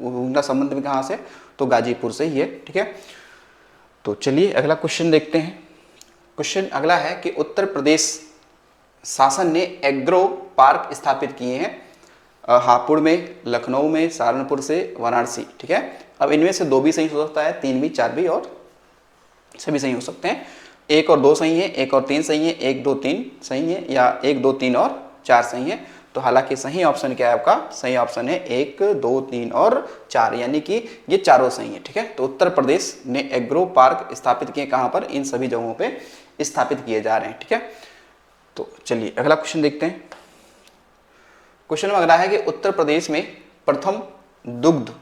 उनका संबंध भी कहाँ से, तो गाजीपुर से ही है, ठीक है। तो चलिए अगला क्वेश्चन देखते हैं। क्वेश्चन अगला है कि उत्तर प्रदेश शासन ने एग्रो पार्क स्थापित किए हैं हापुड़ में, लखनऊ में, सहारनपुर से वाराणसी, ठीक है। अब इनमें से 2 भी सही हो सकता है, 3 भी, 4 भी और सभी सही हो सकते हैं। 1 और 2 सही है, 1 और 3 सही है, 1 2 3 सही है, या 1 2 3 और 4 सही है। तो हालांकि सही ऑप्शन क्या है आपका, सही ऑप्शन है 1 2 3 और 4, यानी कि ये चारों सही है, ठीक है। तो उत्तर प्रदेश ने एग्रो पार्क स्थापित किए कहाँ पर, इन सभी जगहों पे स्थापित किए जा रहे हैं, ठीक है। तो चलिए अगला क्वेश्चन देखते हैं। क्वेश्चन में अगला है कि उत्तर प्रदेश में प्रथम दुग्ध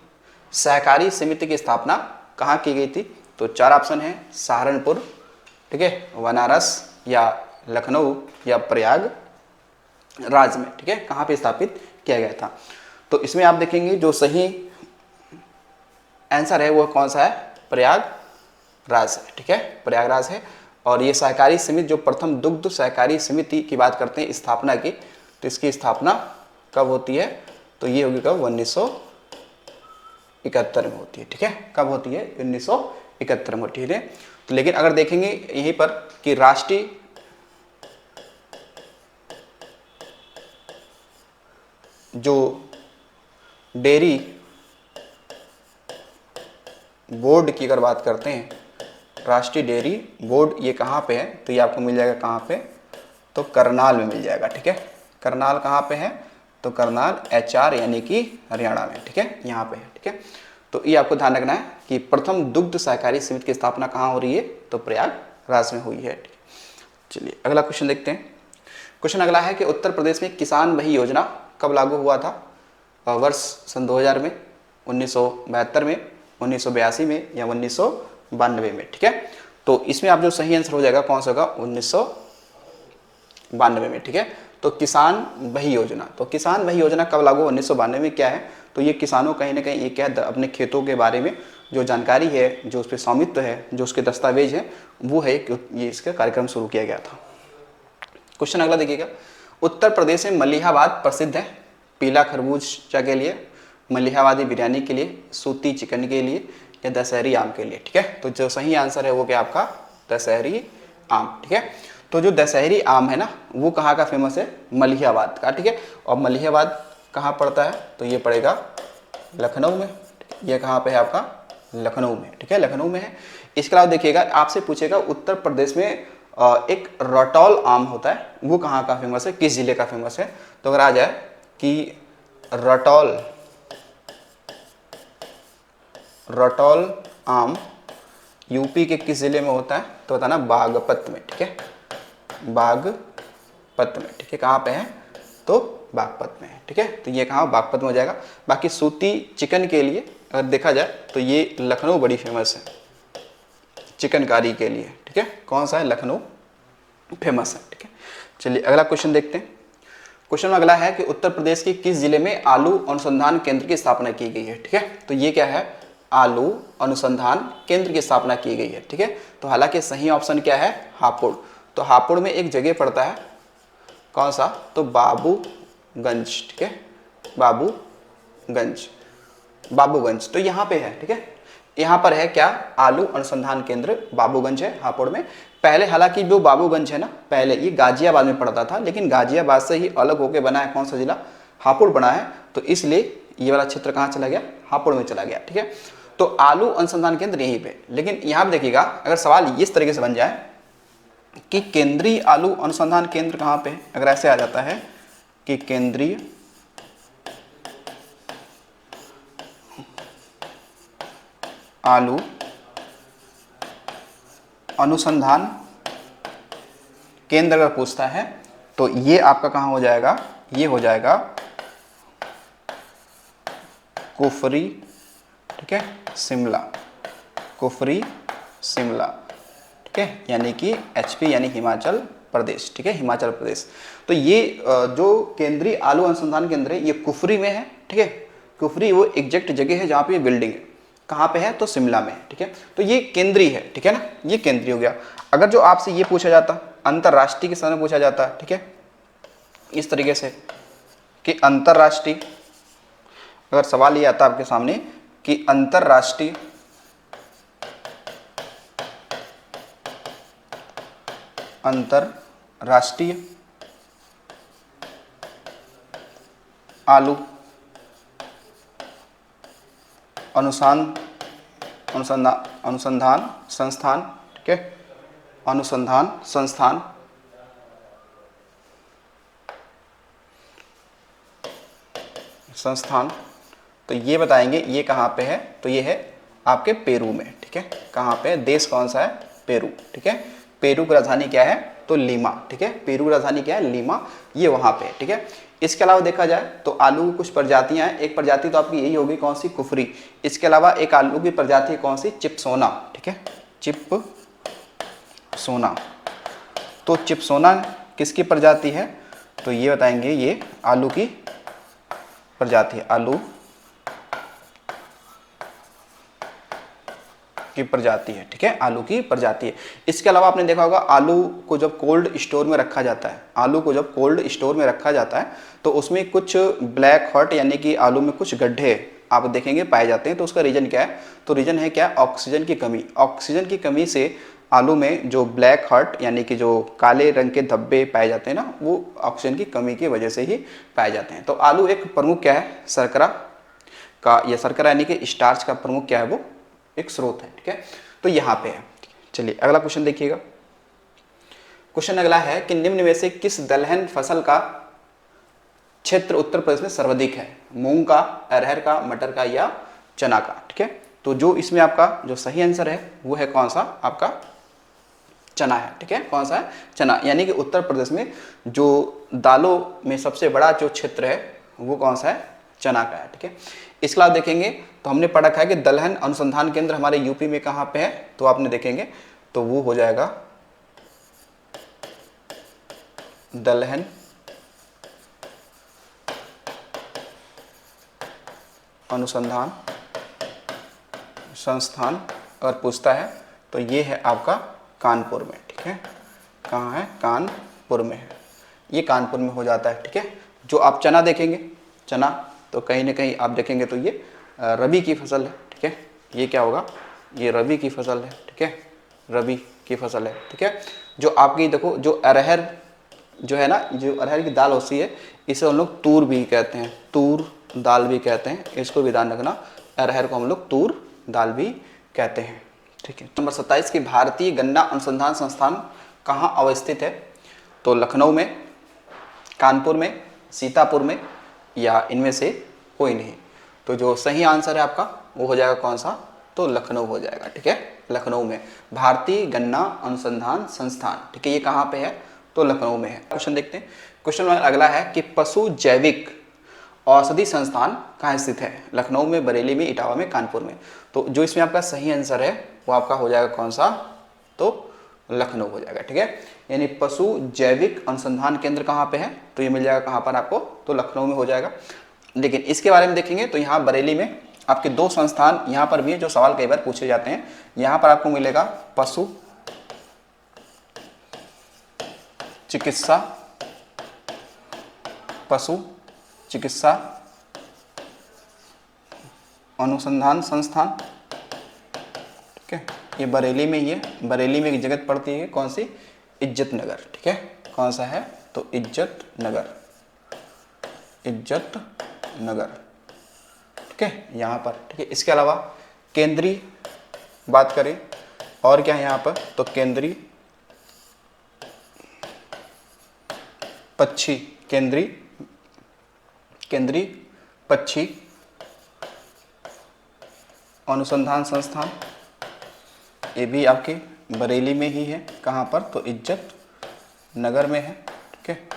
सहकारी समिति की स्थापना कहाँ की गई थी? तो 4 ऑप्शन है, सहारनपुर, ठीक है, बनारस या लखनऊ या प्रयागराज में, ठीक है, कहाँ पे स्थापित किया गया था? तो इसमें आप देखेंगे जो सही आंसर है वो कौन सा है? प्रयागराज है, ठीक है, प्रयागराज है। और ये सहकारी समिति, जो प्रथम दुग्ध सहकारी समिति की बात करते हैं स्थापना की, तो इसकी स्थापना कब होती है? तो ये होगी कब? 1971 में होती है, ठीक है, कब होती है? 1971 में होती है। तो लेकिन अगर देखेंगे यहीं पर कि राष्ट्रीय जो डेयरी बोर्ड की अगर बात करते हैं, राष्ट्रीय डेयरी बोर्ड ये कहाँ पे है? तो ये आपको मिल जाएगा कहाँ पे? तो करनाल में मिल जाएगा, ठीक है। करनाल कहाँ पे है? तो करनाल HR यानी कि हरियाणा में, ठीक है, यहाँ पे है, ठीक है। तो ये आपको ध्यान रखना है कि प्रथम दुग्ध सहकारी समिति की स्थापना कहाँ हो रही है? तो प्रयागराज में हुई है, ठीक है। चलिए अगला क्वेश्चन देखते हैं। क्वेश्चन अगला है कि उत्तर प्रदेश में किसान भाई योजना कब लागू हुआ था? वर्ष सन 2000 में, 1972 में, 1982 में या 1992 में, ठीक है। तो इसमें आप जो सही आंसर हो जाएगा कौन सा होगा? 1992 में, ठीक है। तो किसान भाई योजना, तो किसान भाई योजना कब लागू? 1992 में। क्या है? तो ये किसानों कहीं ना कहीं ये क्या है, अपने खेतों के बारे में जो जानकारी है, जो उस पर स्वामित्व है, जो उसके दस्तावेज है, वो है ये इसका कार्यक्रम शुरू किया गया था। क्वेश्चन अगला देखिएगा। उत्तर प्रदेश में मलिहाबाद प्रसिद्ध है पीला खरबूजा के लिए, मलिहाबादी बिरयानी के लिए, सूती चिकन के लिए या दशहरी आम के लिए, ठीक है। तो जो सही आंसर है वो क्या आपका? दशहरी आम, ठीक है। तो जो दशहरी आम है ना, वो कहाँ का फेमस है? मलिहाबाद का, ठीक है। और मलिहाबाद कहाँ पड़ता है? तो ये पड़ेगा लखनऊ में। ये कहाँ पे है आपका? लखनऊ में, ठीक है, लखनऊ में है। इसके अलावा देखिएगा, आपसे पूछेगा उत्तर प्रदेश में एक रटौल आम होता है, वो कहाँ का फेमस है, किस जिले का फेमस है? तो अगर आ जाए कि रटौल आम यूपी के किस जिले में होता है? तो बताना बागपत में, ठीक है, बागपत में, ठीक है। कहाँ पे है? तो बागपत में है, ठीक है। तो ये कहाँ? बागपत में हो जाएगा। बाकी सूती चिकन के लिए अगर देखा जाए तो ये लखनऊ बड़ी फेमस है चिकनकारी के लिए, ठीक है। कौन सा है? लखनऊ फेमस है, ठीक है। चलिए अगला क्वेश्चन देखते हैं। क्वेश्चन अगला है कि उत्तर प्रदेश के किस जिले में आलू अनुसंधान केंद्र की स्थापना की गई है, ठीक है। तो ये क्या है? आलू अनुसंधान केंद्र की स्थापना की गई है, ठीक है। तो हालांकि सही ऑप्शन क्या है? हापुड़। तो हापुड़ में एक जगह पड़ता है, कौन सा? तो बाबूगंज, ठीक है, बाबूगंज। तो यहाँ पे है, ठीक है, यहाँ पर है क्या? आलू अनुसंधान केंद्र बाबूगंज है हापुड़ में। पहले हालांकि जो बाबूगंज है ना, पहले ये गाजियाबाद में पड़ता था, लेकिन गाजियाबाद से ही अलग होकर बना है कौन सा जिला? हापुड़ बना है। तो इसलिए ये वाला क्षेत्र कहाँ चला गया? हापुड़ में चला गया, ठीक है। तो आलू अनुसंधान केंद्र यहीं पे। लेकिन यहाँ पे देखिएगा, अगर सवाल इस तरीके से बन जाए कि केंद्रीय आलू अनुसंधान केंद्र कहाँ पे है, अगर ऐसे आ जाता है कि केंद्रीय आलू अनुसंधान केंद्र अगर पूछता है, तो ये आपका कहाँ हो जाएगा? ये हो जाएगा कुफरी, ठीक है, शिमला, कुफरी शिमला, ठीक है, यानी कि HP यानी हिमाचल प्रदेश, ठीक है, हिमाचल प्रदेश। तो ये जो केंद्रीय आलू अनुसंधान केंद्र है ये कुफरी में है, ठीक है। कुफरी वो एग्जैक्ट जगह है जहाँ पे ये बिल्डिंग है। कहाँ पे है? तो शिमला में है, ठीक है। तो ये केंद्रीय है, ठीक है ना, ये केंद्रीय हो गया। अगर जो आपसे ये पूछा जाता, अंतर्राष्ट्रीय के समय पूछा जाता है, ठीक है, इस तरीके से कि अंतर्राष्ट्रीय, अगर सवाल ये आता आपके सामने कि अंतर्राष्ट्रीय आलू अनुसंधान संस्थान, ठीक है, अनुसंधान संस्थान, तो ये बताएंगे ये कहाँ पे है? तो ये है आपके पेरू में, ठीक है। कहाँ पे? देश कौन सा है? पेरू, ठीक है। पेरू की राजधानी क्या है? तो लीमा, ठीक है। पेरू की राजधानी क्या है, लीमा, ये वहाँ पे, ठीक है। इसके अलावा देखा जाए तो आलू की कुछ प्रजातियां हैं। एक प्रजाति तो आपकी यही होगी, कौन सी, कुफरी। इसके अलावा एक आलू की प्रजाति है, कौन सी, चिपसोना, ठीक है, चिपसोना। तो चिपसोना किसकी प्रजाति है, तो ये बताएंगे, ये आलू की प्रजाति है, आलू की प्रजाति है, ठीक है, आलू की प्रजाति है। इसके अलावा आपने देखा होगा आलू को जब कोल्ड स्टोर में रखा जाता है, आलू को जब कोल्ड स्टोर में रखा जाता है तो उसमें कुछ ब्लैक हॉट यानी कि आलू में कुछ गड्ढे आप देखेंगे पाए जाते हैं। तो उसका रीजन क्या है, तो रीजन है क्या, ऑक्सीजन की कमी। ऑक्सीजन की कमी से आलू में जो ब्लैक हॉट यानी कि जो काले रंग के धब्बे पाए जाते हैं ना, वो ऑक्सीजन की कमी की वजह से ही पाए जाते हैं। तो आलू एक प्रमुख क्या है, शर्करा का, या शर्करा यानी कि स्टार्च का प्रमुख क्या है, वो एक स्रोत है, ठीक है। तो यहाँ पे है। चलिए अगला क्वेश्चन देखिएगा। क्वेश्चन अगला है कि निम्न में से किस दलहन फसल का क्षेत्र उत्तर प्रदेश में सर्वाधिक है, मूंग का, अरहर का, मटर का या चना का, ठीक है। तो जो इसमें आपका जो सही आंसर है वो है कौन सा, आपका चना है, ठीक है। कौन सा है, चना। यानी कि उत्तर प्रदेश में जो दालों में सबसे बड़ा जो क्षेत्र है वो कौन सा है, चना का है, ठीक है। इसके अलावा देखेंगे तो हमने पढ़ा है कि दलहन अनुसंधान केंद्र हमारे यूपी में कहाँ पे है, तो आपने देखेंगे तो वो हो जाएगा दलहन अनुसंधान संस्थान। अगर पूछता है तो ये है आपका कानपुर में, ठीक है। कहाँ है, कानपुर में है, ये कानपुर में हो जाता है, ठीक है। जो आप चना देखेंगे, चना तो कहीं ना कहीं आप देखेंगे तो ये रबी की फसल है, ठीक है। ये क्या होगा, ये रबी की फसल है, ठीक है, रबी की फसल है, ठीक है। जो आपकी देखो जो अरहर जो है ना, जो अरहर की दाल होती है इसे हम लोग तूर भी कहते हैं, तूर दाल भी कहते हैं, इसको भी ध्यान रखना। अरहर को हम लोग तूर दाल भी कहते हैं, ठीक है। नंबर 27 की भारतीय गन्ना अनुसंधान संस्थान कहाँ अवस्थित है, तो लखनऊ में, कानपुर में, सीतापुर में या इनमें से कोई नहीं। तो जो सही आंसर है आपका वो हो जाएगा कौन सा, तो लखनऊ हो जाएगा, ठीक है। लखनऊ में भारतीय गन्ना अनुसंधान संस्थान, ठीक है, ये कहाँ पे है, तो लखनऊ में है। क्वेश्चन देखते हैं। क्वेश्चन अगला है कि पशु जैविक औषधि संस्थान कहाँ स्थित है, लखनऊ में, बरेली में, इटावा में, कानपुर में। तो जो इसमें आपका सही आंसर है वो आपका हो जाएगा कौन सा, तो लखनऊ हो जाएगा, ठीक है। यानी पशु जैविक अनुसंधान केंद्र कहाँ पे है, तो ये मिल जाएगा कहाँ पर आपको, तो लखनऊ में हो जाएगा। लेकिन इसके बारे में देखेंगे तो यहाँ बरेली में आपके दो संस्थान यहाँ पर भी है, जो सवाल कई बार पूछे जाते हैं। यहाँ पर आपको मिलेगा पशु चिकित्सा, पशु चिकित्सा अनुसंधान संस्थान, ठीक है। ये बरेली में ही है, बरेली में एक जगह पड़ती है, कौन सी, इज्जत नगर, ठीक है। कौन सा है, तो इज्जत नगर, इज्जत नगर, ठीक है, यहाँ पर, ठीक है। इसके अलावा केंद्रीय बात करें और क्या है यहाँ पर, तो केंद्रीय पक्षी, केंद्रीय पक्षी अनुसंधान संस्थान, ये भी आपके बरेली में ही है, कहाँ पर, तो इज्जत नगर में है, ठीक है,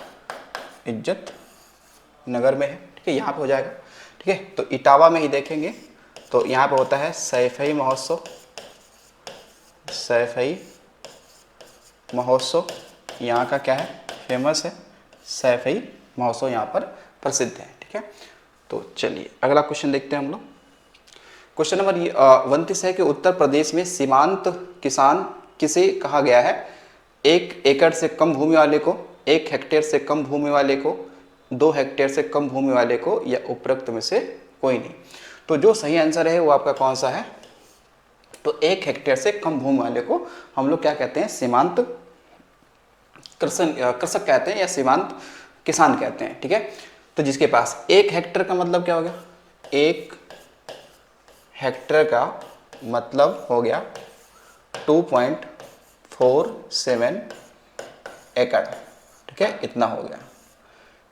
इज्जत नगर में है, ठीक है, यहाँ पे हो जाएगा, ठीक है। तो इटावा में ही देखेंगे तो यहाँ पे होता है सैफई महोत्सव, सैफई महोत्सव यहाँ का क्या है, फेमस है, सैफई महोत्सव यहाँ पर प्रसिद्ध है, ठीक है। तो चलिए अगला क्वेश्चन देखते हैं हम लोग। क्वेश्चन नंबर 29 है कि उत्तर प्रदेश में सीमांत किसान किसे कहा गया है, 1 एकड़ से कम भूमि वाले को, 1 हेक्टेयर से कम भूमि वाले को, 2 हेक्टेयर से कम भूमि वाले को, या उपरोक्त में से कोई नहीं। तो जो सही आंसर है वो आपका कौन सा है, तो 1 हेक्टेयर से कम भूमि वाले को हम लोग क्या कहते हैं, सीमांत कृषक कहते हैं या सीमांत किसान कहते हैं, ठीक है। तो जिसके पास 1 हेक्टेयर का मतलब क्या हो गया, 1 हेक्टेयर का मतलब हो गया 2.47 एकड़, ठीक है, इतना हो गया।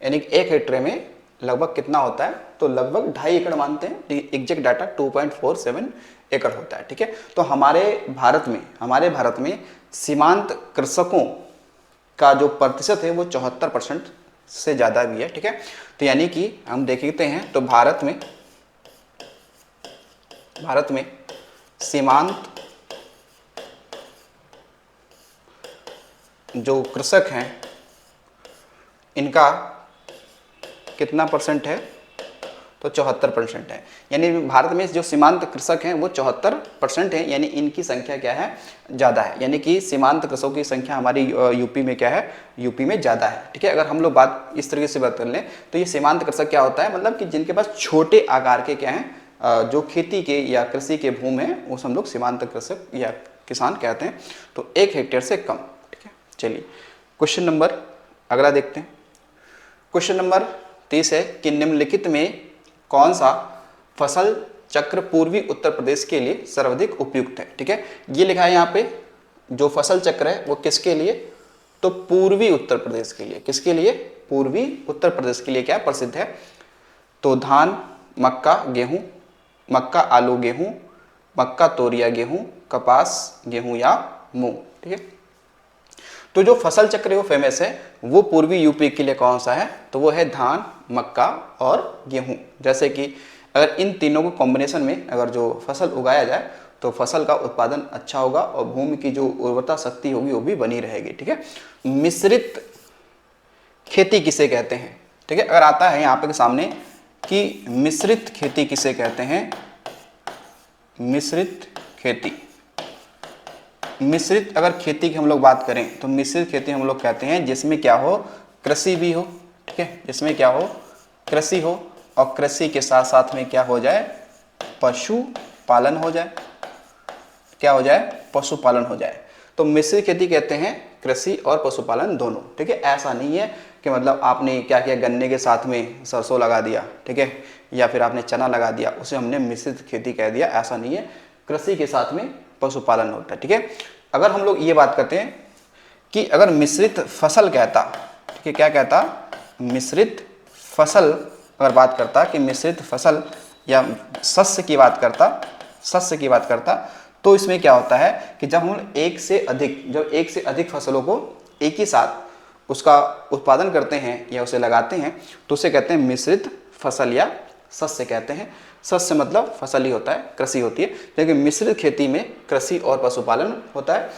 यानी 1 हेक्टेयर में लगभग कितना होता है, तो लगभग 2.5 एकड़ मानते हैं, एग्जैक्ट डाटा 2.47 एकड़ होता है, ठीक है। तो हमारे भारत में सीमांत कृषकों का जो प्रतिशत है वो 74% से ज़्यादा भी है। ठीक है, तो यानी कि हम देखते हैं तो भारत में सीमांत जो कृषक हैं इनका कितना परसेंट है, तो 74% है। यानी भारत में जो सीमांत कृषक हैं वो 74% है, यानी इनकी संख्या क्या है, ज़्यादा है। यानी कि सीमांत कृषकों की संख्या हमारी यूपी में क्या है, यूपी में ज़्यादा है। ठीक है, अगर हम लोग बात इस तरीके से बात कर लें तो ये सीमांत कृषक क्या होता है, मतलब कि जिनके पास छोटे आकार के क्या हैं, जो खेती के या कृषि के भूमि है उस हम लोग सीमांत कृषक या किसान कहते हैं, तो 1 हेक्टेयर से कम। ठीक है, चलिए क्वेश्चन नंबर अगला देखते हैं। क्वेश्चन नंबर 30 है कि निम्नलिखित में कौन सा फसल चक्र पूर्वी उत्तर प्रदेश के लिए सर्वाधिक उपयुक्त है। ठीक है, ये लिखा है यहाँ पे जो फसल चक्र है वो किसके लिए, तो पूर्वी उत्तर प्रदेश के लिए। किसके लिए, पूर्वी उत्तर प्रदेश के लिए क्या प्रसिद्ध है, तो धान, मक्का, गेहूं, मक्का आलू गेहूं, मक्का तोरिया गेहूं, कपास गेहूं या मूंग। ठीक है, तो जो फसल चक्र वो फेमस है वो पूर्वी यूपी के लिए कौन सा है, तो वो है धान, मक्का और गेहूं। जैसे कि अगर इन तीनों को कॉम्बिनेशन में अगर जो फसल उगाया जाए तो फसल का उत्पादन अच्छा होगा और भूमि की जो उर्वरता शक्ति होगी वो भी बनी रहेगी। ठीक है, मिश्रित खेती किसे कहते हैं। ठीक है, अगर आता है यहाँ पे के सामने कि मिश्रित खेती किसे कहते हैं, मिश्रित खेती, मिश्रित अगर खेती की हम लोग बात करें तो मिश्रित खेती हम लोग कहते हैं जिसमें क्या हो, कृषि भी हो। ठीक है, जिसमें क्या हो, कृषि हो और कृषि के साथ साथ में क्या हो जाए, पशुपालन हो जाए। क्या हो जाए, पशुपालन हो जाए। तो मिश्रित खेती कहते हैं कृषि और पशुपालन दोनों। ठीक है, ऐसा नहीं है कि मतलब आपने क्या किया, गन्ने के साथ में सरसों लगा दिया, ठीक है, या फिर आपने चना लगा दिया, उसे हमने मिश्रित खेती कह दिया, ऐसा नहीं है। कृषि के साथ में पशुपालन होता है। ठीक है, अगर हम लोग ये बात करते हैं कि अगर मिश्रित फसल कहता, ठीक है, क्या कहता, मिश्रित फसल अगर बात करता कि मिश्रित फसल या शस्य की बात करता, शस्य की बात करता, तो इसमें क्या होता है कि जब हम एक से अधिक फसलों को एक ही साथ उसका उत्पादन करते हैं या उसे लगाते हैं तो उसे कहते हैं मिश्रित फसल या शस्य कहते हैं। शस्य मतलब फसल ही होता है, कृषि होती है, लेकिन मिश्रित खेती में कृषि और पशुपालन होता है।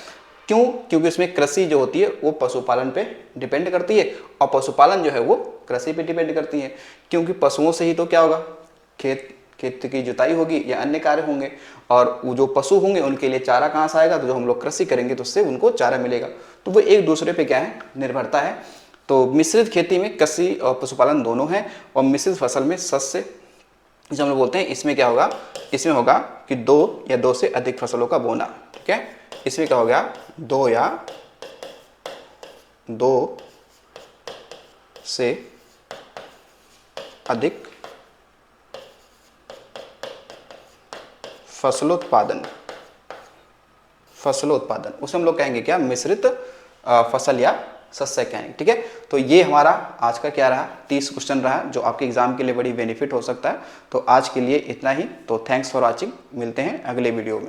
क्यों, क्योंकि इसमें कृषि जो होती है वो पशुपालन पे डिपेंड करती है और पशुपालन जो है वो कृषि पे डिपेंड करती है, क्योंकि पशुओं से ही तो क्या होगा, खेत की जुताई होगी या अन्य कार्य होंगे, और वो जो पशु होंगे उनके लिए चारा कहाँ से आएगा, तो जो हम लोग कृषि करेंगे तो उससे उनको चारा मिलेगा। तो वो एक दूसरे पे क्या है, निर्भरता है। तो मिश्रित खेती में कृषि और पशुपालन दोनों हैं, और मिश्रित फसल में शस्य जो हम लोग बोलते हैं, इसमें क्या होगा, इसमें होगा कि 2 या 2 से अधिक फसलों का बोना। ठीक है, इसमें क्या हो गया, 2 या 2 से अधिक फसलोत्पादन, उसे हम लोग कहेंगे क्या, मिश्रित फसल या शस्य कहेंगे। ठीक है, तो ये हमारा आज का क्या रहा, 30 क्वेश्चन रहा जो आपके एग्जाम के लिए बड़ी बेनिफिट हो सकता है। तो आज के लिए इतना ही। तो थैंक्स फॉर वॉचिंग, मिलते हैं अगले वीडियो में।